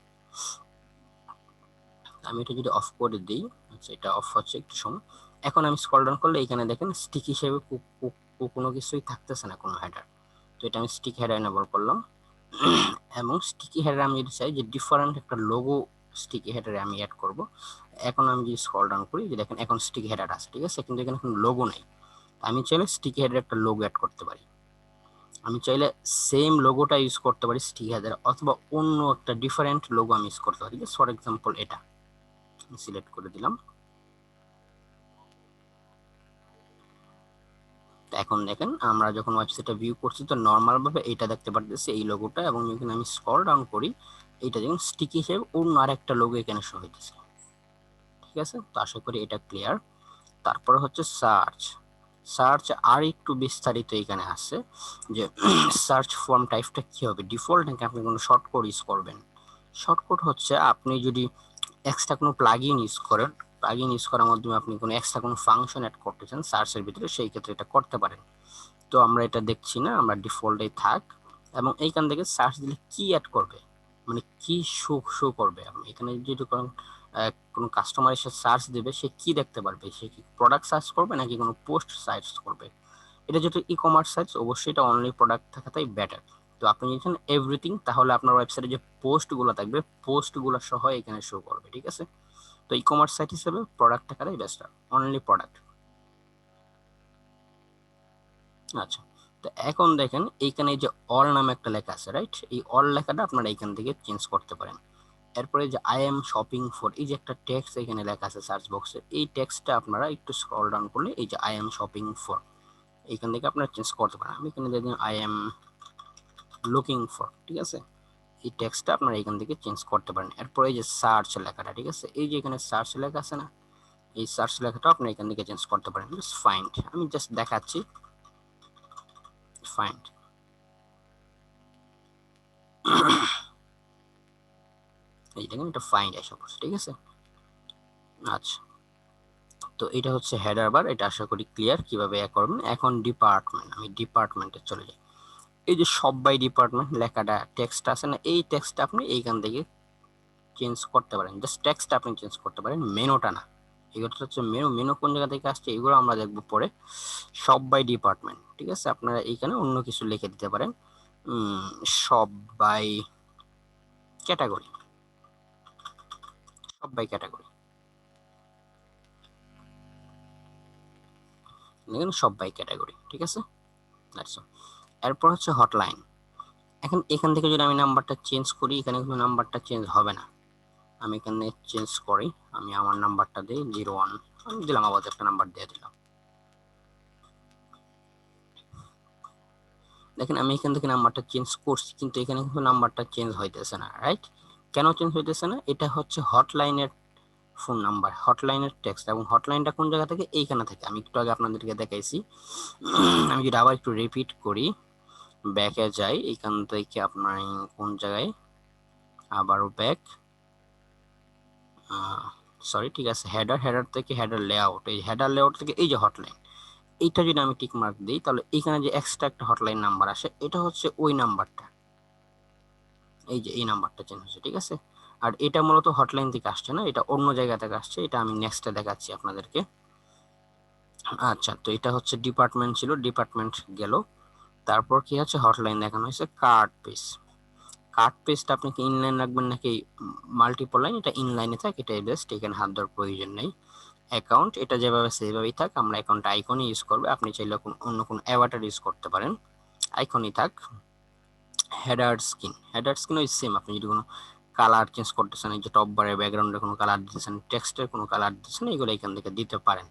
A: আমি এটা যদি অফ করে দিই, আচ্ছা এটা অফ হচ্ছে একটু সময়। এখন আমি স্ক্রল ডাউন করলে এখানে দেখেন স্টিকি হিসেবে কোনো কিছুই থাকতেছে না, কোনো হেডার। তো এটা আমি স্টিকি হেডার এনেবল করলাম। এবং স্টিকি হেডার আমি যদি চাই যে ডিফারেন্ট একটা লোগো স্টিকি হেডারে আমি অ্যাড করব, এখন আমি যদি স্ক্রল ডাউন করি, যে দেখেন এখন স্টিকি হেডার আছে, ঠিক আছে, কিন্তু এখানে কোনো লোগো নেই। আমি চাইলে স্টিকি হেডার একটা লোগো অ্যাড করতে পারি। আমি চাইলে সেম লোগোটা ইউজ করতে পারি স্টিকি হেডার, অথবা অন্য একটা ডিফারেন্ট লোগো আমি ইউজ করতে পারি। ফর এক্সাম্পল এটা সিলেক্ট করে দিলাম। এখন দেখেন আমরা যখন ওয়েবসাইটটা ভিউ করছি, তো নর্মাল ভাবে এটা দেখতে পারতেছি এই লোগোটা, এবং যখন আমি স্ক্রল ডাউন করি, এটা দেখুন স্টিকি হিসেবে অন্য আরেকটা লোগো এখানে শো হইতেছে। ঠিক আছে, তো আশা করি এটা ক্লিয়ার। তারপরে হচ্ছে সার্চ। সার্চ আর একটু বিস্তারিত এখানে আছে, যে সার্চ ফর্ম টাইপটা কি হবে, ডিফল্ট নাকি আপনি কোনো শর্টকাট ইউজ করবেন। শর্টকাট হচ্ছে আপনি যদি এক্সট্রা কোনো প্লাগইন ইউজ করেন, প্লাগইন ইউজ করার মাধ্যমে আপনি কোনো এক্সট্রা কোনো ফাংশন অ্যাড করতে চান সার্চের ভিতরে, সেই ক্ষেত্রে এটা করতে পারেন। তো আমরা এটা দেখছি না, আমরা ডিফল্টেই থাক। এবং এইখান থেকে সার্চ দিলে কি অ্যাড করবে, মানে কি শো শো করবে, আপনি এখানে যদি কোনো কাস্টমার এসে সার্চ দেবে, সে কি দেখতে পারবে, সে কি প্রোডাক্ট সার্চ করবে নাকি কোনো পোস্ট সার্চ করবে। এটা যেহেতু ই কমার্স সার্চ, অবশ্যই এটা অনলি প্রোডাক্ট থাকাটাই বেটার। তো আপনি যখন এভরিথিং, তাহলে আপনার ওয়েবসাইটে যে পোস্টগুলো থাকবে পোস্টগুলো সহ এখানে শো করবে, ঠিক আছে। তো ই কমার্স সাইট হিসেবে প্রোডাক্ট থাকাটাই বেস্ট, অনলি প্রোডাক্ট। আচ্ছা, তো এখন দেখেন এইখানে যে অল নামে একটা লেখা আছে, রাইট? এই অল লেখাটা আপনারা এইখান থেকে চেঞ্জ করতে পারেন। এরপরে যে আই এম শপিং ফর, এই যে একটা টেক্সট এখানে লেখা আছে সার্চ বক্সে, এই টেক্সটটা আপনারা একটু স্ক্রল ডাউন করলে এই যে আই এম শপিং ফর, এইখান থেকে আপনারা চেঞ্জ করতে পারেন। আমি এখানে দেখুন আই এম লুকিং ফর, ঠিক আছে। এই টেক্সটটা আপনারা এখান থেকে চেঞ্জ করতে পারেন। এরপরে এই যে সার্চ লেখাটা, ঠিক আছে, এই যে এখানে সার্চ লেখা আছে না, এই সার্চ লেখাটা আপনি এখান থেকে চেঞ্জ করতে পারেন। জাস্ট ফাইন্ড, আমি জাস্ট দেখাচ্ছি, ফাইন্ড। এই দেখেন এটা ফাইন্ড এসে পড়ছে, ঠিক আছে। আচ্ছা, তো এটা হচ্ছে হেডার বার, এটা আশা করি ক্লিয়ার কিভাবে করবেন। এখন ডিপার্টমেন্ট, আমি ডিপার্টমেন্টে চলে যাই। এই যে সব বাই ডিপার্টমেন্ট লেখাটা টেক্সট আছে না, এই টেক্সটটা আপনি এইখান থেকে চেঞ্জ করতে পারেন। জাস্ট টেক্সটটা আপনি চেঞ্জ করতে পারেন, মেনুটা না। এগুলো হচ্ছে মেনু, মেনু কোন জায়গা থেকে আসছে এগুলো আমরা দেখবো পরে। সব বাই ডিপার্টমেন্ট, ঠিক আছে, আপনারা এইখানে অন্য কিছু লিখে দিতে পারেন, সব বাই ক্যাটাগরি, সব বাই ক্যাটাগরি, দেখেন সব বাই ক্যাটাগরি, ঠিক আছে। এরপর হচ্ছে হটলাইন। এখন এখান থেকে যদি আমি নাম্বারটা চেঞ্জ করি, এখানে কিন্তু নাম্বারটা চেঞ্জ হবে না। আমি এখানে চেঞ্জ করি, আমি আমার নাম্বারটা দিই 01, আমি দিলাম, আবার একটা নাম্বার দিয়ে দিলাম। দেখেন আমি এখান থেকে নাম্বারটা চেঞ্জ করছি, কিন্তু এখানে কিন্তু নাম্বারটা চেঞ্জ হইতেছে না, রাইট? কেন চেঞ্জ হইতেছে না? এটা হচ্ছে হটলাইনের ফোন নাম্বার, হটলাইনের টেক্সট, এবং হটলাইনটা কোন জায়গা থেকে? এইখানে থেকে আমি একটু আগে আপনাদেরকে দেখাইছি। আমি যদি আবার একটু রিপিট করি, ব্যাকে যাই, এখান থেকে আপনার কোন জায়গায়, আবারও ব্যাক, সরি, ঠিক আছে, হেডার, হেডার থেকে হেডার লেআউট, এই হেডার লেআউট থেকে এই যে হটলাইন, এইটা যদি আমি টিক মার্ক দিই, তাহলে এখানে যে এক্সট্রা একটা হটলাইন নাম্বার আসে, এটা হচ্ছে ওই নাম্বারটা, এই যে এই নাম্বারটা চেঞ্জ হচ্ছে, ঠিক আছে। আর এটা মূলত হটলাইন থেকে আসছে না, এটা অন্য জায়গা থেকে আসছে, এটা আমি নেক্সটে দেখাচ্ছি আপনাদেরকে। আচ্ছা, তো এটা হচ্ছে ডিপার্টমেন্ট ছিল, ডিপার্টমেন্ট গেল। তারপর কি হচ্ছে, হটলাইন দেখানো হয়েছে, কার্ড পেজ। কার্ড পেজটা আপনি কি ইনলাইন রাখবেন নাকি মাল্টিপল লাইন? এটা ইনলাইনে থাকে, এটাই বেস্ট, এখানে হাত দেওয়ার প্রয়োজন নেই। অ্যাকাউন্ট, এটা যেভাবে সেভাবেই থাক, আমরা অ্যাকাউন্ট আইকনই ইউজ করবো, আপনি চাইলে অন্য কোনো অ্যাভাটার ইউজ করতে পারেন, আইকনই থাক। হেডার স্কিন, হেডার স্কিন ওই সেম, আপনি যদি কোনো কালার চেঞ্জ করতেছেন, এই যে টপ বারের ব্যাকগ্রাউন্ডে কোনো কালার দিতেছেন, টেক্সটের কোনো কালার দিতেছেন, এগুলো এখান থেকে দিতে পারেন।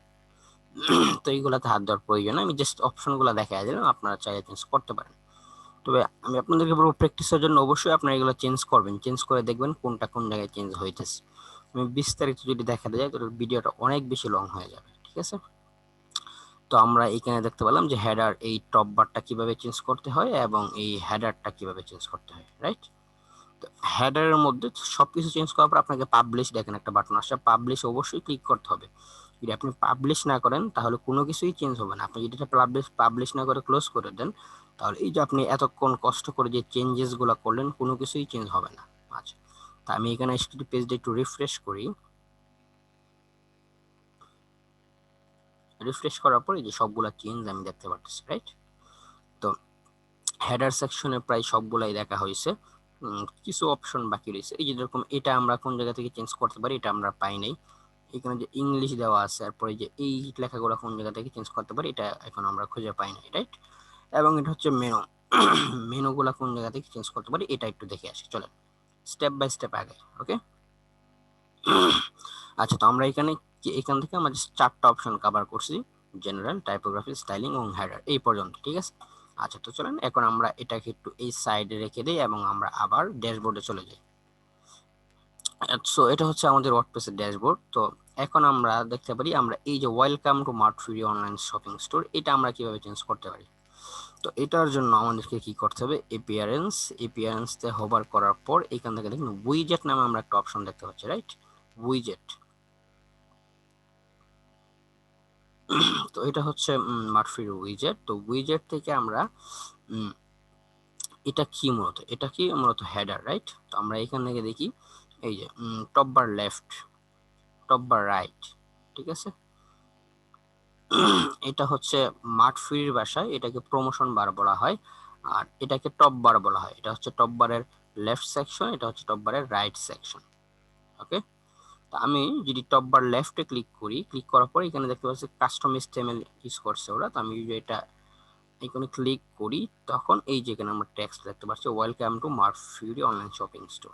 A: তো এইগুলাতে হাত দেওয়ার প্রয়োজন, আমি জাস্ট অপশনগুলো দেখা দিলাম, আপনারা চাইলে চেঞ্জ করতে পারেন। তবে আমি আপনাদেরকে বলবো প্র্যাকটিসের জন্য অবশ্যই আপনারা এগুলো চেঞ্জ করবেন, চেঞ্জ করে দেখবেন কোনটা কোন জায়গায় চেঞ্জ হইতেছে। আমি বিস্তারিত যদি দেখাতে যাই তাহলে ভিডিওটা অনেক বেশি লং হয়ে যাবে, ঠিক আছে। তো আমরা এখানে দেখতে পেলাম যে হেডার, এই টপ বারটা কিভাবে চেঞ্জ করতে হয় এবং এই হেডারটা কিভাবে চেঞ্জ করতে হয়, রাইট? তো হেডারের মধ্যে সবকিছু চেঞ্জ করার পর আপনাকে পাবলিশ, দেখেন একটা বাটন আসছে, পাবলিশ অবশ্যই ক্লিক করতে হবে। যদি আপনি পাবলিশ না করেন তাহলে কোনো কিছুই চেঞ্জ হবে না। আপনি যদি এটা পাবলিশ না করে ক্লোজ করে দেন, তাহলে এই যে আপনি এতক্ষণ কষ্ট করে যে চেঞ্জেসগুলো করলেন কোনো কিছুই চেঞ্জ হবে না। আচ্ছা, তা আমি এখানে এসটিডি পেজটা একটু রিফ্রেশ করি, রিফ্রেশ করার পর এই যে সবগুলা চেঞ্জ আমি দেখতে পাচ্ছি, রাইট? তো হেডার সেকশনে প্রায় সবগুলাই দেখা হয়েছে, কিছু অপশন বাকি রয়েছে। এই যে যেরকম এটা আমরা কোন জায়গা থেকে চেঞ্জ করতে পারি, এটা আমরা পাই নাই। এখানে যে ইংলিশ দেওয়া আছে, তারপরে যে এই লেখাগুলো কোন জায়গা থেকে চেঞ্জ করতে পারি, এটা এখন আমরা খুঁজে পাই নাই, রাইট? এবং এটা হচ্ছে মেনু, মেনুগুলো কোন জায়গা থেকে চেঞ্জ করতে পারি এটা একটু দেখে আসি, চলেন স্টেপ বাই স্টেপ আগে, ওকে। আচ্ছা, তো আমরা এখানে এখান থেকে আমরা চারটা অপশন কভার করছি, জেনারেল, টাইপোগ্রাফি, স্টাইলিং এবং হেডার, এই পর্যন্ত, ঠিক আছে। আচ্ছা, তো চলেন এখন আমরা এটাকে একটু এই সাইডে রেখে দিই এবং আমরা আবার ড্যাশবোর্ডে চলে যাই। সো এটা হচ্ছে আমাদের ওয়ার্ডপ্রেসের ড্যাশবোর্ড। তো এখন আমরা দেখতে পারি, আমরা এই যে welcome to mart free online shopping store, এটা আমরা কিভাবে চেঞ্জ করতে পারি। তো এটার জন্য আমাদেরকে কি করতে হবে, এপিয়ারেন্স, এপিয়ারেন্সতে হোভার করার পর এখান থেকে দেখুন উইজেট নামে আমরা একটা অপশন দেখতে পাচ্ছি, রাইট? উইজেট। তো এটা হচ্ছে মার্টফির উইজেট। তো উইজেট থেকে আমরা এটা কি মূলত, এটা কি মূলত হেডার, রাইট? তো আমরা এখান থেকে দেখি, এই যে টপ বার লেফট, টপ বার রাইট, ঠিক আছে। এটা হচ্ছে মার্টফির ভাষায় এটাকে প্রমোশন বার বলা হয়। আর এটাকে টপ বার বলা হয়। এটা হচ্ছে টপ বারের লেফট সেকশন, এটা হচ্ছে টপ বারের রাইট সেকশন। ওকে, তো আমি যদি টপ বার লেফটে ক্লিক করি, ক্লিক করার পর এখানে দেখতে পাচ্ছি কাস্টম HTML ইউজ করছে ওরা। তো আমি যদি এটা এখানে ক্লিক করি, তখন এই যে এখানে আমরা টেক্সট দেখতে পাচ্ছি, welcome to mark Fury online shopping store.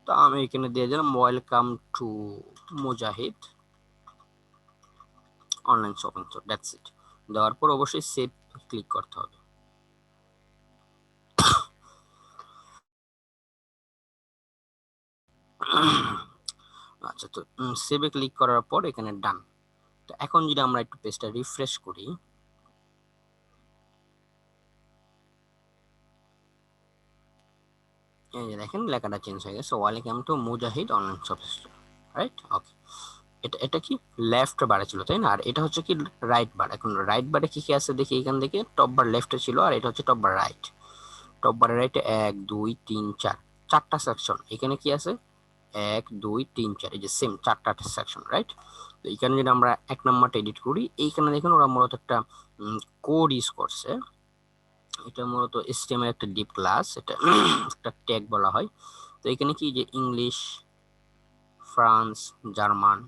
A: তো আমি এখানে দিয়ে দিলাম welcome to Mujahid online shopping store, that's it. দেওয়ার পর অবশ্যই সেভ ক্লিক করতে হবে। আচ্ছা, তো সেভে ক্লিক করার পর এখানে ডান। তো এখন যদি আমরা একটু পেজটা রিফ্রেশ করি, এই যে দেখেন লেখাটা চেঞ্জ হয়ে গেছে, welcome to Mujahid online shopping store, right? Okay, এটা এটা কি লেফট বারে ছিল, তাই না? আর এটা হচ্ছে কি রাইট বার। এখন রাইট বারে কি কি আছে দেখি, এখান থেকে টপ বার লেফটে ছিল, আর এটা হচ্ছে টপ বার রাইট। টপ বারের রাইটে 1 2 3 4 চারটা সেকশন। এখানে কি আছে 1 2 3 4, এই যে সেম চারটা সেকশন, রাইট? তো এখানে যদি আমরা এক নাম্বারটা এডিট করি, এইখানে দেখুন ওরা মূলত একটা কোড ইউজ করছে। এটা মূলত HTML একটা ডিপ ক্লাস, এটা একটা ট্যাগ বলা হয়। তো এখানে কি যে ইংলিশ, ফ্রান্স, জার্মান,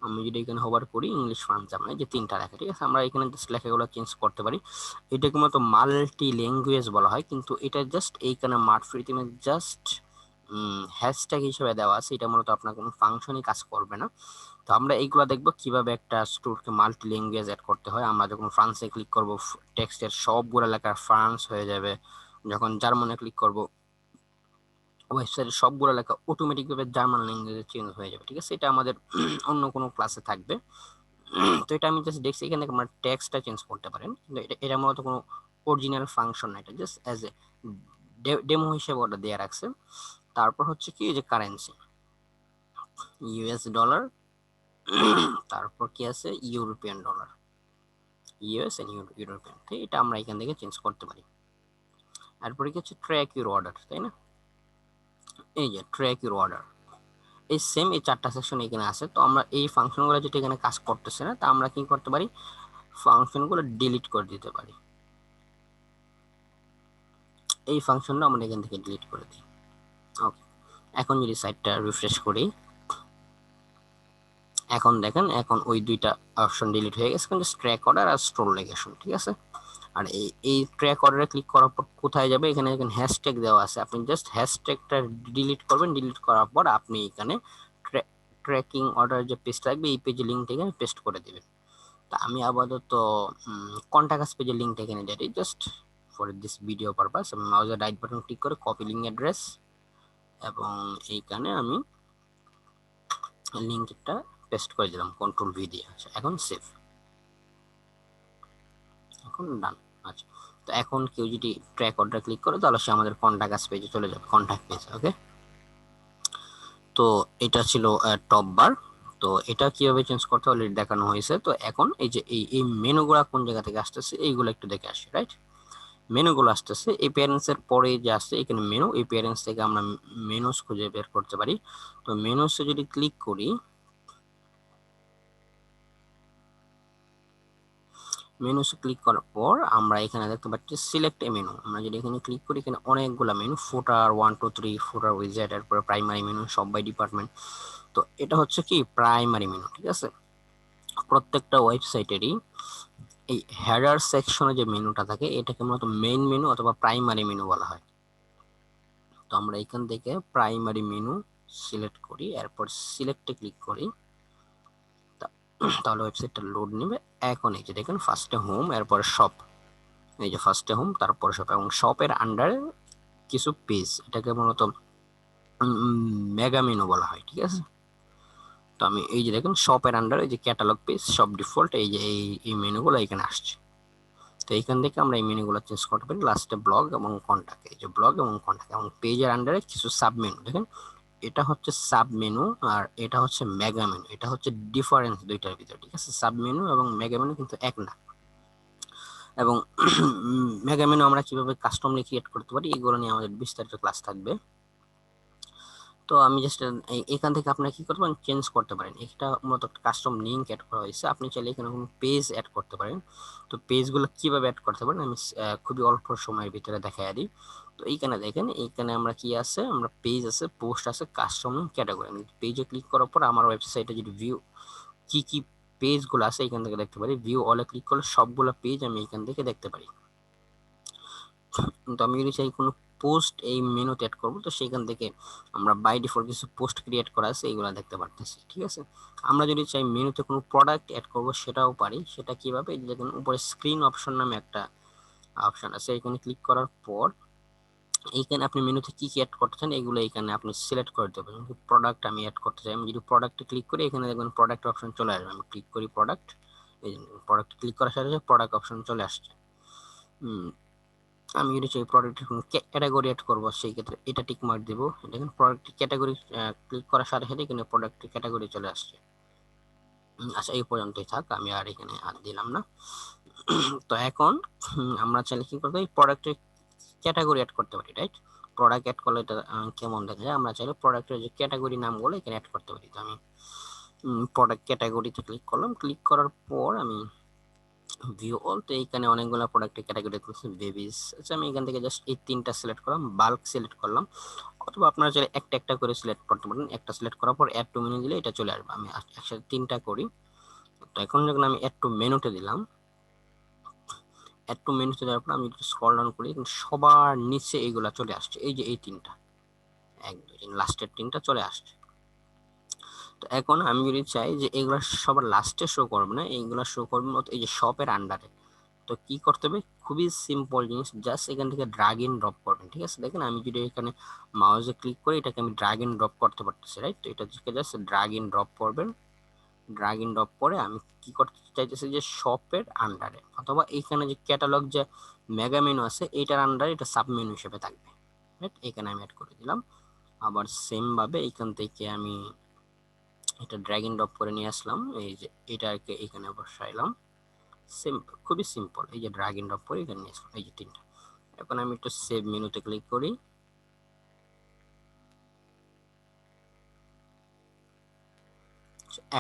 A: আমি যদি এখানে হোভার করি ইংলিশ, ফ্রান্স, জার্মান, যে তিনটা লেখা, ঠিক আছে? আমরা এখানে জাস্ট লেখাগুলো চেঞ্জ করতে পারি। এটাকে মূলত মাল্টি ল্যাঙ্গুয়েজ বলা হয়, কিন্তু এটা জাস্ট এইখানে মার্ট ফ্রি থিমে জাস্ট হ্যাশট্যাগ হিসেবে দেওয়া আছে। এটা মূলত আপনার কোনো ফাংশনই কাজ করবে না। তো আমরা এইগুলো দেখবো কিভাবে একটা স্টোরকে মাল্টি ল্যাঙ্গুয়েজ অ্যাড করতে হয়। আমরা যখন ফ্রান্সে ক্লিক করব, টেক্সটের সবগুলো লেখা ফ্রান্স হয়ে যাবে। যখন জার্মানে ক্লিক করব, ওয়েবসাইটে সবগুলো লেখা অটোমেটিক ভাবে জার্মান ল্যাঙ্গুয়েজে চেঞ্জ হয়ে যাবে, ঠিক আছে? এটা আমাদের অন্য কোনো ক্লাসে থাকবে। তো এটা আমি জাস্ট দেখছি, এখানে আপনার টেক্সটটা চেঞ্জ করতে পারেন, কিন্তু এটা মূলত কোনো অরিজিনাল ফাংশন না, এটা জাস্ট অ্যাজ এ ডেমো হিসেবে ওটা দেয়া রাখছে। তারপর হচ্ছে কি যে কারেন্সি, ইউএস ডলার, তারপর কি আছে European dollar, US and European. তো এটা আমরা এখান থেকে চেঞ্জ করতে পারি। তারপরে কি হচ্ছে ট্র্যাক ইউর অর্ডার, তাই না? এই যে ট্র্যাক ইউর অর্ডার, এই সেম এই চারটা সেকশন এখানে আছে। তো আমরা এই ফাংশনগুলো যেটা এখানে কাজ করতেছে না, তা আমরা কি করতে পারি, ফাংশনগুলো ডিলিট করে দিতে পারি। এই ফাংশনটা আমরা এখান থেকে ডিলিট করে দিই। ওকে, এখন যদি সাইটটা রিফ্রেশ করি, এখন দেখেন এখন ওই দুইটা অপশন ডিলিট হয়ে গেছে, কিন্তু ট্র্যাক অর্ডার আর স্টোর লোকেশন, ঠিক আছে? আর এই ট্র্যাক অর্ডারে ক্লিক করার পর কোথায় যাবে, এখানে দেখেন হ্যাশট্যাগ দেওয়া আছে। আপনি জাস্ট হ্যাশট্যাগটা ডিলিট করবেন, ডিলিট করার পর আপনি এখানে ট্র্যাকিং অর্ডার যে পেজ থাকবে, এই পেজে লিঙ্কটা এখানে পেস্ট করে দিবেন। তা আমি আপাতত কন্টাক্ট পেজের লিঙ্কটা এখানে দিয়ে just for this video purpose. আমি মাউসের রাইট বাটন ক্লিক করে কপি লিঙ্ক অ্যাড্রেস, এবং এইখানে আমি লিঙ্কটা পেস্ট করে দিলাম কন্ট্রোল ভি দিয়ে। আচ্ছা, এখন সেভ, এখন ডান। আচ্ছা, তো এখন কেউ যদি ট্র্যাক অর্ডার ক্লিক করে, তাহলে সে আমাদের কন্টাক্ট পেজে চলে যাবে, কন্টাক্ট পেজ। ওকে, তো এটা ছিল টপ বার। তো এটা কিভাবে চেঞ্জ করতে অলরেডি দেখানো হয়েছে। তো এখন এই যে এই মেনুগুলো কোন জায়গা থেকে আসতেছে, এইগুলো একটু দেখে আসি, রাইট? মেনুগুলো আসতেছে এই প্যারেন্টসের পরে যে আসছে এখানে মেনু, এই প্যারেন্টস থেকে আমরা মেনুস খুঁজে বের করতে পারি। তো মেনুসে যদি ক্লিক করি, মেনুসে ক্লিক করার পর আমরা এখানে দেখতে পাচ্ছি সিলেক্ট এ মেনু। আমরা যদি এখানে ক্লিক করি, এখানে অনেকগুলো মেনু, ফুটার 1 2 3, ফুটার উইজেট, এরপরে প্রাইমারি মেনু, সব বাই ডিপার্টমেন্ট। তো এটা হচ্ছে কি প্রাইমারি মেনু, ঠিক আছে? প্রত্যেকটা ওয়েবসাইটেরই এই হেডার সেকশনে যে মেনুটা থাকে, এটাকে মূলত মেইন মেনু অথবা প্রাইমারি মেনু বলা হয়। তো আমরা এখান থেকে প্রাইমারি মেনু সিলেক্ট করি, এরপর সিলেক্টে ক্লিক করি, তাহলে ওয়েবসাইটটা লোড নেবে। এখন এই যে দেখেন ফার্স্টে হোম, এরপর শপ, এই যে ফার্স্টে হোম, তারপর শপ, এবং শপের আন্ডারে কিছু পেজ, এটাকে মূলত মেগা মেনু বলা হয়, ঠিক আছে? তো আমি এই যে দেখেন শপের আন্ডারে যে ক্যাটালগ পেজ, সব ডিফল্ট এই যে এই মেনুগুলো এখানে আসছে। তো এইখান থেকে আমরা এই মেনুগুলো চেঞ্জ করতে পারি। লাস্টে ব্লগ এবং কন্টাক্ট, এই যে ব্লগ এবং কন্টাক্ট, এবং পেজের আন্ডারে কিছু সাব মেনু দেখেন, এটা হচ্ছে সাব মেনু আর এটা হচ্ছে মেগা মেনু। এটা হচ্ছে ডিফারেন্স দুইটার ভিতরে, ঠিক আছে? সাব মেনু এবং মেগা মেনু কিন্তু এক না। এবং মেগা মেনু আমরা কিভাবে কাস্টমলি ক্রিয়েট করতে পারি, এগুলো নিয়ে আমাদের বিস্তারিত ক্লাস থাকবে। তো আমি জাস্ট এখান থেকে আপনারা কি করতে পারেন, চেঞ্জ করতে পারেন। এটা মূলত একটা কাস্টম লিঙ্ক অ্যাড করা হয়েছে, আপনি চাইলে এখানে কোনো পেজ অ্যাড করতে পারেন। তো পেজগুলো কিভাবে অ্যাড করতে পারেন আমি খুবই অল্প সময়ের ভিতরে দেখাই দিই। তো এইখানে দেখেন, এইখানে আমরা কি আছে, আমরা পেজ আছে, পোস্ট আছে, কাস্টম ক্যাটাগরি। আমি পেজে ক্লিক করার পর আমার ওয়েবসাইটে যদি ভিউ কি কি পেজগুলো আছে এখান থেকে দেখতে পারি। ভিউ অলে ক্লিক করলে সবগুলো পেজ আমি এখান থেকে দেখতে পারি। কিন্তু আমি যদি চাই কোনো পোস্ট এই মেনুতে অ্যাড করবো, তো সেখান থেকে আমরা বাই ডিফল্ট কিছু পোস্ট ক্রিয়েট করা আছে, এইগুলো দেখতে পারতেছি। ঠিক আছে, আমরা যদি চাই মেনুতে কোনো প্রোডাক্ট অ্যাড করবো সেটাও পারি। সেটা কিভাবে, দেখুন উপরে স্ক্রিন অপশন নামে একটা অপশন আছে, এখানে ক্লিক করার পর এইখানে আপনি মেনুতে কি কি অ্যাড করতে চান এগুলো এখানে আপনি সিলেক্ট করে দেবেন। প্রোডাক্ট আমি অ্যাড করতে চাই, আমি যদি প্রোডাক্টে ক্লিক করি এখানে দেখবেন প্রোডাক্ট অপশন চলে আসবে। আমি ক্লিক করি প্রোডাক্ট, এই প্রোডাক্ট ক্লিক করার সাথে সাথে প্রোডাক্ট অপশন চলে আসছে। আমি যদি চাই প্রোডাক্টের কোনো ক্যাটাগরি অ্যাড করবো, সেই ক্ষেত্রে এটা টিক মার্ক দেবো। দেখেন প্রোডাক্ট ক্যাটাগরি ক্লিক করার সাথে সাথে এখানে প্রোডাক্টের ক্যাটাগরি চলে আসছে। আচ্ছা, এই পর্যন্তই থাক, আমি আর এখানে হাত দিলাম না। তো এখন আমরা চাইলে কি করতে পারি, প্রোডাক্টের ক্যাটাগরি অ্যাড করতে পারি, রাইট? প্রোডাক্ট অ্যাড করলে এটা কেমন দেখা যায়, আমরা চাইলে প্রোডাক্টের যে ক্যাটাগরি নামগুলো এখানে অ্যাড করতে পারি। তো আমি প্রোডাক্ট ক্যাটাগরিতে ক্লিক করলাম, ক্লিক করার পর আমি ভিউ অল, তো এইখানে অনেকগুলো প্রোডাক্টের ক্যাটাগরি আছে, বেবিস। আচ্ছা, আমি এখান থেকে জাস্ট এই তিনটা সিলেক্ট করলাম, বাল্ক সিলেক্ট করলাম, অথবা আপনারা চাইলে একটা একটা করে সিলেক্ট করতে পারেন। একটা সিলেক্ট করার পর অ্যাড টু মেনু দিলে এটা চলে আসবে। আমি একসাথে তিনটা করি। তো এখন যখন আমি অ্যাড টু মেনুতে দিলাম, অ্যাড টু মেনুতে দেওয়ার পর আমি স্ক্রল ডাউন করি, সবার নিচে এইগুলা চলে আসছে, এই যে এই তিনটা, এক দুই তিন, লাস্টের তিনটা চলে আসছে। তো এখন আমি যদি চাই যে এগুলা সবার লাস্টে শো করবে না, এইগুলা শো করবে মতো এই যে শপের আন্ডারে, তো কি করতে হবে, খুবই সিম্পল জিনিস, জাস্ট এখান থেকে ড্র্যাগ এন্ড ড্রপ করবেন। ঠিক আছে, দেখেন আমি যদি এখানে মাউসে ক্লিক করি এটাকে আমি ড্র্যাগ এন্ড ড্রপ করতে পারতেছি, রাইট? তো এটা জাস্ট ড্র্যাগ এন্ড ড্রপ করবেন। ড্র্যাগ এন্ড ড্রপ করে আমি কি করতে চাইতেছি, যে শপের আন্ডারে অথবা এইখানে যে ক্যাটালগ যে মেগা মেনু আছে এইটার আন্ডারে এটা সাব মেনু হিসেবে থাকবে, রাইট? এখানে আমি অ্যাড করে দিলাম। আবার সেম ভাবে এখান থেকে আমি এটা ড্র্যাগ এন্ড ড্রপ করে নিয়ে আসলাম, এই যে এটাকে এখানে বসাইলাম। খুবই সিম্পল, এই যে ড্র্যাগ এন্ড ড্রপ করে এখানে নিয়ে আসলাম, এই যে তিনটা। এখন আমি একটু সেভ মেনুতে ক্লিক করি।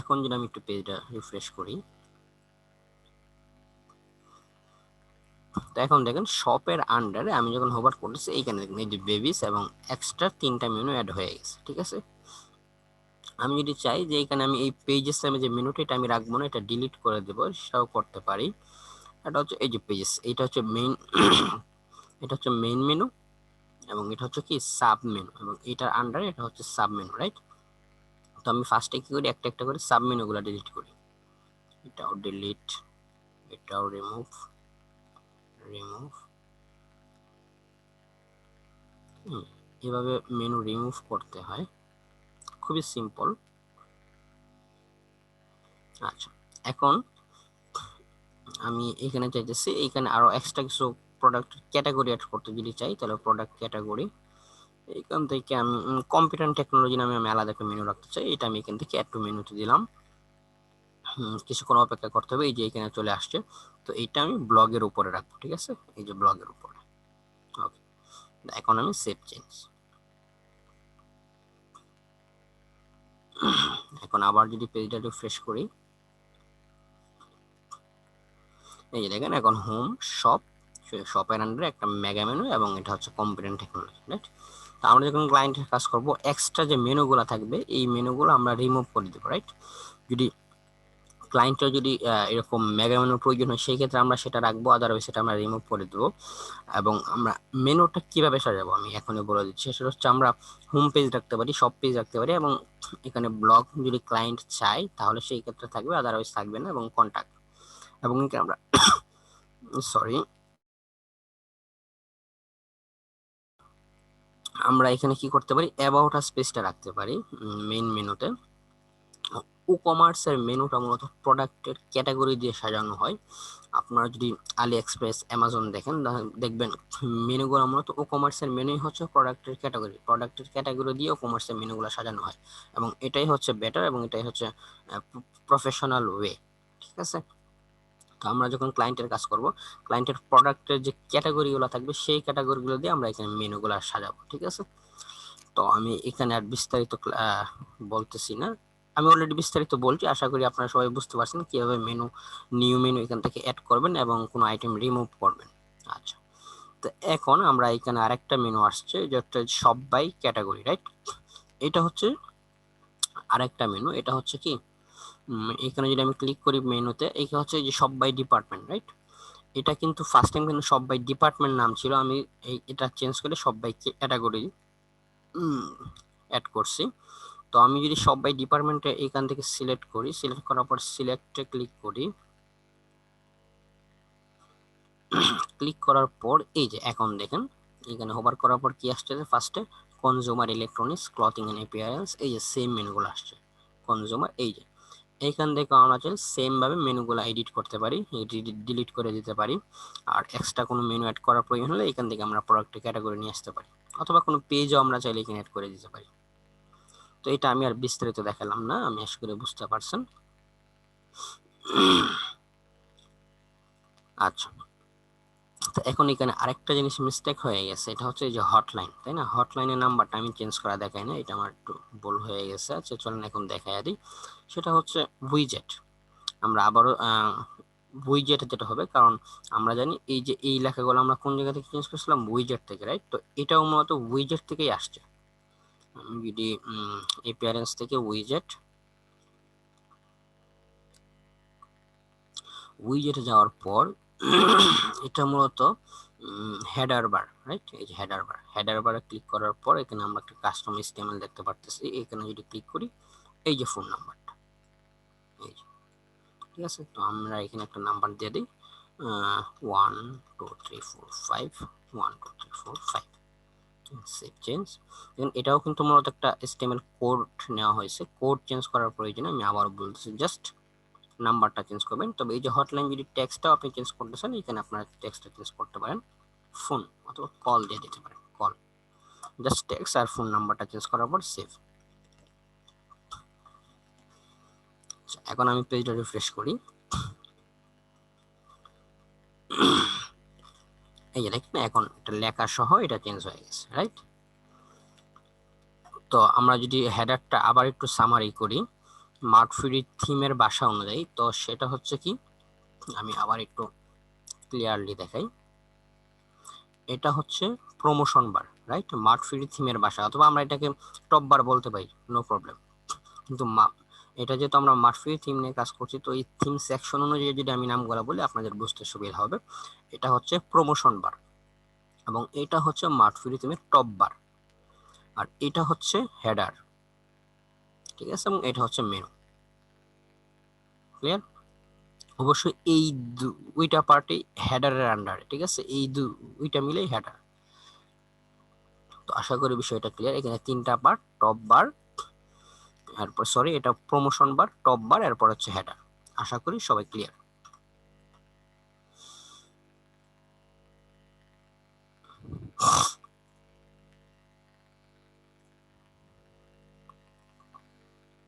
A: এখন যদি আমি একটু পেজটা রিফ্রেশ করি, তো এখন দেখেন শপের আন্ডারে আমি যখন হোভার করতেছি এইখানে দেখেন এই যে বেবিস এবং এক্সট্রা তিনটা মেনু অ্যাড হয়ে গেছে। ঠিক আছে, আমি যদি চাই যে এখানে আমি এই পেজেস নামে যে মেনুটা এটা আমি রাখবো না, এটা ডিলিট করে দেবো, সেটাও করতে পারি। এটা হচ্ছে এই যে পেজেস, এটা হচ্ছে মেইন এটা হচ্ছে মেইন মেনু এবং এটা হচ্ছে কি সাব মেনু, এবং এটার আন্ডারে এটা হচ্ছে সাব মেনু, রাইট? তো আমি ফার্স্টে কি করি, একটা একটা করে সাব মেনুগুলো ডিলিট করি। এটাও ডিলিট, এটাও রিমুভ, রিমুভ, এভাবে মেনু রিমুভ করতে হয়, খুবই সিম্পল। আচ্ছা, এখন আমি এখানে চাইতেছি এখানে আরো এক্সট্রা কিছু প্রোডাক্ট ক্যাটাগরি অ্যাড করতে যদি চাই, তাহলে প্রোডাক্ট ক্যাটাগরি এখান থেকে আমি কম্পিউটার টেকনোলজি নামে আমি আলাদা একটা মেনু রাখতে চাই, এটা আমি এখান থেকে অ্যাড টু মেনুতে দিলাম। কিছুক্ষণ অপেক্ষা করতে হবে, এই যে এখানে চলে আসছে। তো এইটা আমি ব্লগের উপরে রাখবো, ঠিক আছে, এই যে ব্লগের উপরে। ওকে, এখন আমি সেভ চেঞ্জ। এখন আবার যদি পেজটা রিফ্রেশ করি, এই যে দেখেন এখন হোম, শপ, শপের আন্ডারে একটা মেগা মেনু এবং এটা হচ্ছে কম্পিউটার টেকনোলজি, রাইট? তো আমরা যখন ক্লায়েন্টের কাজ করব, এক্সট্রা যে মেনুগুলো থাকবে এই মেনুগুলো আমরা রিমুভ করে দেবো, রাইট? যদি ক্লায়েন্টের যদি এরকম মেগা মেনুর প্রয়োজন হয় সেই ক্ষেত্রে আমরা সেটা রাখবো, আদারওয়াইজ সেটা আমরা রিমুভ করে দেবো। এবং আমরা মেনুটা কিভাবে সাজাবো আমি এখনই বলে দিচ্ছি। সেটা হচ্ছে আমরা হোম পেজ রাখতে পারি, সব পেজ রাখতে পারি, এবং এখানে ব্লগ যদি ক্লায়েন্ট চায় তাহলে সেই ক্ষেত্রে থাকবে, আদারওয়াইজ থাকবে না, এবং কন্ট্যাক্ট, এবং আমরা সরি আমরা এখানে কি করতে পারি, অ্যাবাউট আস পেজটা রাখতে পারি মেইন মেনুতে। ই কমার্সের মেনুটা মূলত প্রোডাক্টের ক্যাটাগরি দিয়ে সাজানো হয়। আপনারা যদি আলি এক্সপ্রেস, অ্যামাজন দেখেন, দেখবেন মেনুগুলো মূলত ই কমার্সের মেনুই হচ্ছে প্রোডাক্টের ক্যাটাগরি দিয়ে ই কমার্সের মেনুগুলো সাজানো হয়, এবং এটাই হচ্ছে বেটার, এবং এটাই হচ্ছে প্রফেশনাল ওয়ে। ঠিক আছে, তো আমরা যখন ক্লায়েন্টের কাজ করব, ক্লায়েন্টের প্রোডাক্টের যে ক্যাটাগরিগুলো থাকবে সেই ক্যাটাগরিগুলো দিয়ে আমরা এখানে মেনুগুলো সাজাবো। ঠিক আছে, তো আমি এখানে আর বিস্তারিত বলতেছি না, আমি অলরেডি বিস্তারিত বলছি, আশা করি আপনারা সবাই বুঝতে পারছেন কিভাবে নিউ মেনু এখান থেকে অ্যাড করবেন এবং কোনো আইটেম রিমুভ করবেন। আচ্ছা, তো এখন আমরা এখানে আরেকটা মেনু আসছে যেটা শপ বাই ক্যাটাগরি, রাইট? এটা হচ্ছে আরেকটা মেনু। এটা হচ্ছে কি, এখানে যদি আমি ক্লিক করি মেনুতে, এইটা হচ্ছে যে শপ বাই ডিপার্টমেন্ট, রাইট? এটা কিন্তু ফার্স্ট টাইম কিন্তু শপ বাই ডিপার্টমেন্ট নাম ছিল, আমি এটা চেঞ্জ করে শপ বাই ক্যাটাগরি অ্যাড করছি। তো আমি যদি শপ বাই ডিপার্টমেন্টে এখান থেকে সিলেক্ট করি, সিলেক্ট করার পর সিলেক্টে ক্লিক করি, ক্লিক করার পর এই যে এখন দেখেন এখানে হোভার করার পর কি আসছে, ফার্স্টে consumer electronics, clothing and appearance, এই যে সেম মেনুগুলো আসছে কনজিউমার। এই যে এইখান থেকে আমরা চাই সেম ভাবে মেনুগুলো এডিট করতে পারি, ডিলিট করে দিতে পারি, আর এক্সট্রা কোনো মেনু অ্যাড করার প্রয়োজন হলে এখান থেকে আমরা প্রোডাক্টের ক্যাটাগরি নিয়ে আসতে পারি, অথবা কোনো পেজও আমরা চাইলে এখানে অ্যাড করে দিতে পারি। তো এটা আমি আর বিস্তারিত দেখালাম না, আমি আশা করি বুঝতে পারছেন। আচ্ছা, তো এখন এখানে আরেকটা জিনিস মিস্টেক হয়ে গেছে, এটা হচ্ছে যে হটলাইন, তাই না? হটলাইনের নাম্বারটা আমি চেঞ্জ করা দেখাই না, এটা আমার একটু ভুল হয়ে গেছে। আচ্ছা চলেন এখন দেখাই দিই। সেটা হচ্ছে উইজেট। আমরা আবারও উইজেট যেটা হবে, কারণ আমরা জানি এই যে এই লেখাগুলো আমরা কোন জায়গা থেকে চেঞ্জ করেছিলাম, উইজেট থেকে, রাইট? তো এটাও মূলত উইজেট থেকেই আসছে। যদি অ্যাপিয়ারেন্স থেকে উইজেটে যাওয়ার পর এটা মূলত হেডার বার, রাইট? এই যে হেডার বারে ক্লিক করার পর এখানে আমরা একটা কাস্টম HTML দেখতে পারতেছি। এখানে যদি ক্লিক করি, এই যে ফোন নাম্বারটা, এই যে, ঠিক আছে? তো আমরা এখানে একটা নাম্বার দিয়ে দিই, 12345 12345, সেভ চেঞ্জ। দেখুন এটাও কিন্তু মূলত একটা HTML কোড নেওয়া হয়েছে। কোড চেঞ্জ করার প্রয়োজনে আমি আবার বলতেছি, জাস্ট নাম্বারটা চেঞ্জ করবেন। তবে এই যে হটলাইন যদি টেক্সটটাও আপনি চেঞ্জ করতে চান, এখানে আপনারা টেক্সটটা চেঞ্জ করতে পারেন, ফোন অথবা কল দিয়ে দিতে পারেন, কল, জাস্ট টেক্সট আর ফোন নাম্বারটা চেঞ্জ করার পর সেভ। এখন আমি পেজটা রিফ্রেশ করি, এই যে দেখেন এখন এটা লেখা সহ এটা চেঞ্জ হয়ে গেছে, রাইট? তো আমরা যদি হেডারটা আবার একটু সামারি করি মার্কফ্রি থিমের বাসা অনুযায়ী, তো সেটা হচ্ছে কি, আমি আবার একটু ক্লিয়ারলি দেখাই। এটা হচ্ছে প্রমোশন বার, রাইট? মার্কফ্রি থিমের বাসা, অথবা আমরা এটাকে টপ বার বলতে পারি, নো প্রবলেম। কিন্তু এটা যেহেতু আমরা মার্কফ্রি থিম নিয়ে কাজ করছি, তো এই থিম সেকশন অনুযায়ী যদি আমি নামগুলো বলি আপনাদের বুঝতে সুবিধা হবে। এটা হচ্ছে প্রমোশন বার, এবং এটা হচ্ছে মার্কফ্রি থিমের টপ বার, আর এটা হচ্ছে হেডার, ঠিক আছে? এবং এটা হচ্ছে মেনু। ক্লিয়ার? অবশ্যই এই দুইটা পার্টই হেডারের আন্ডারে, ঠিক আছে? এই দুইটা মিলেই হেডার। তো আশা করি বিষয়টা ক্লিয়ার। এখানে তিনটা পার্ট, টপ বার, এরপর সরি এটা প্রমোশন বার, টপ বার, এরপর হচ্ছে হেডার। আশা করি সবাই ক্লিয়ার।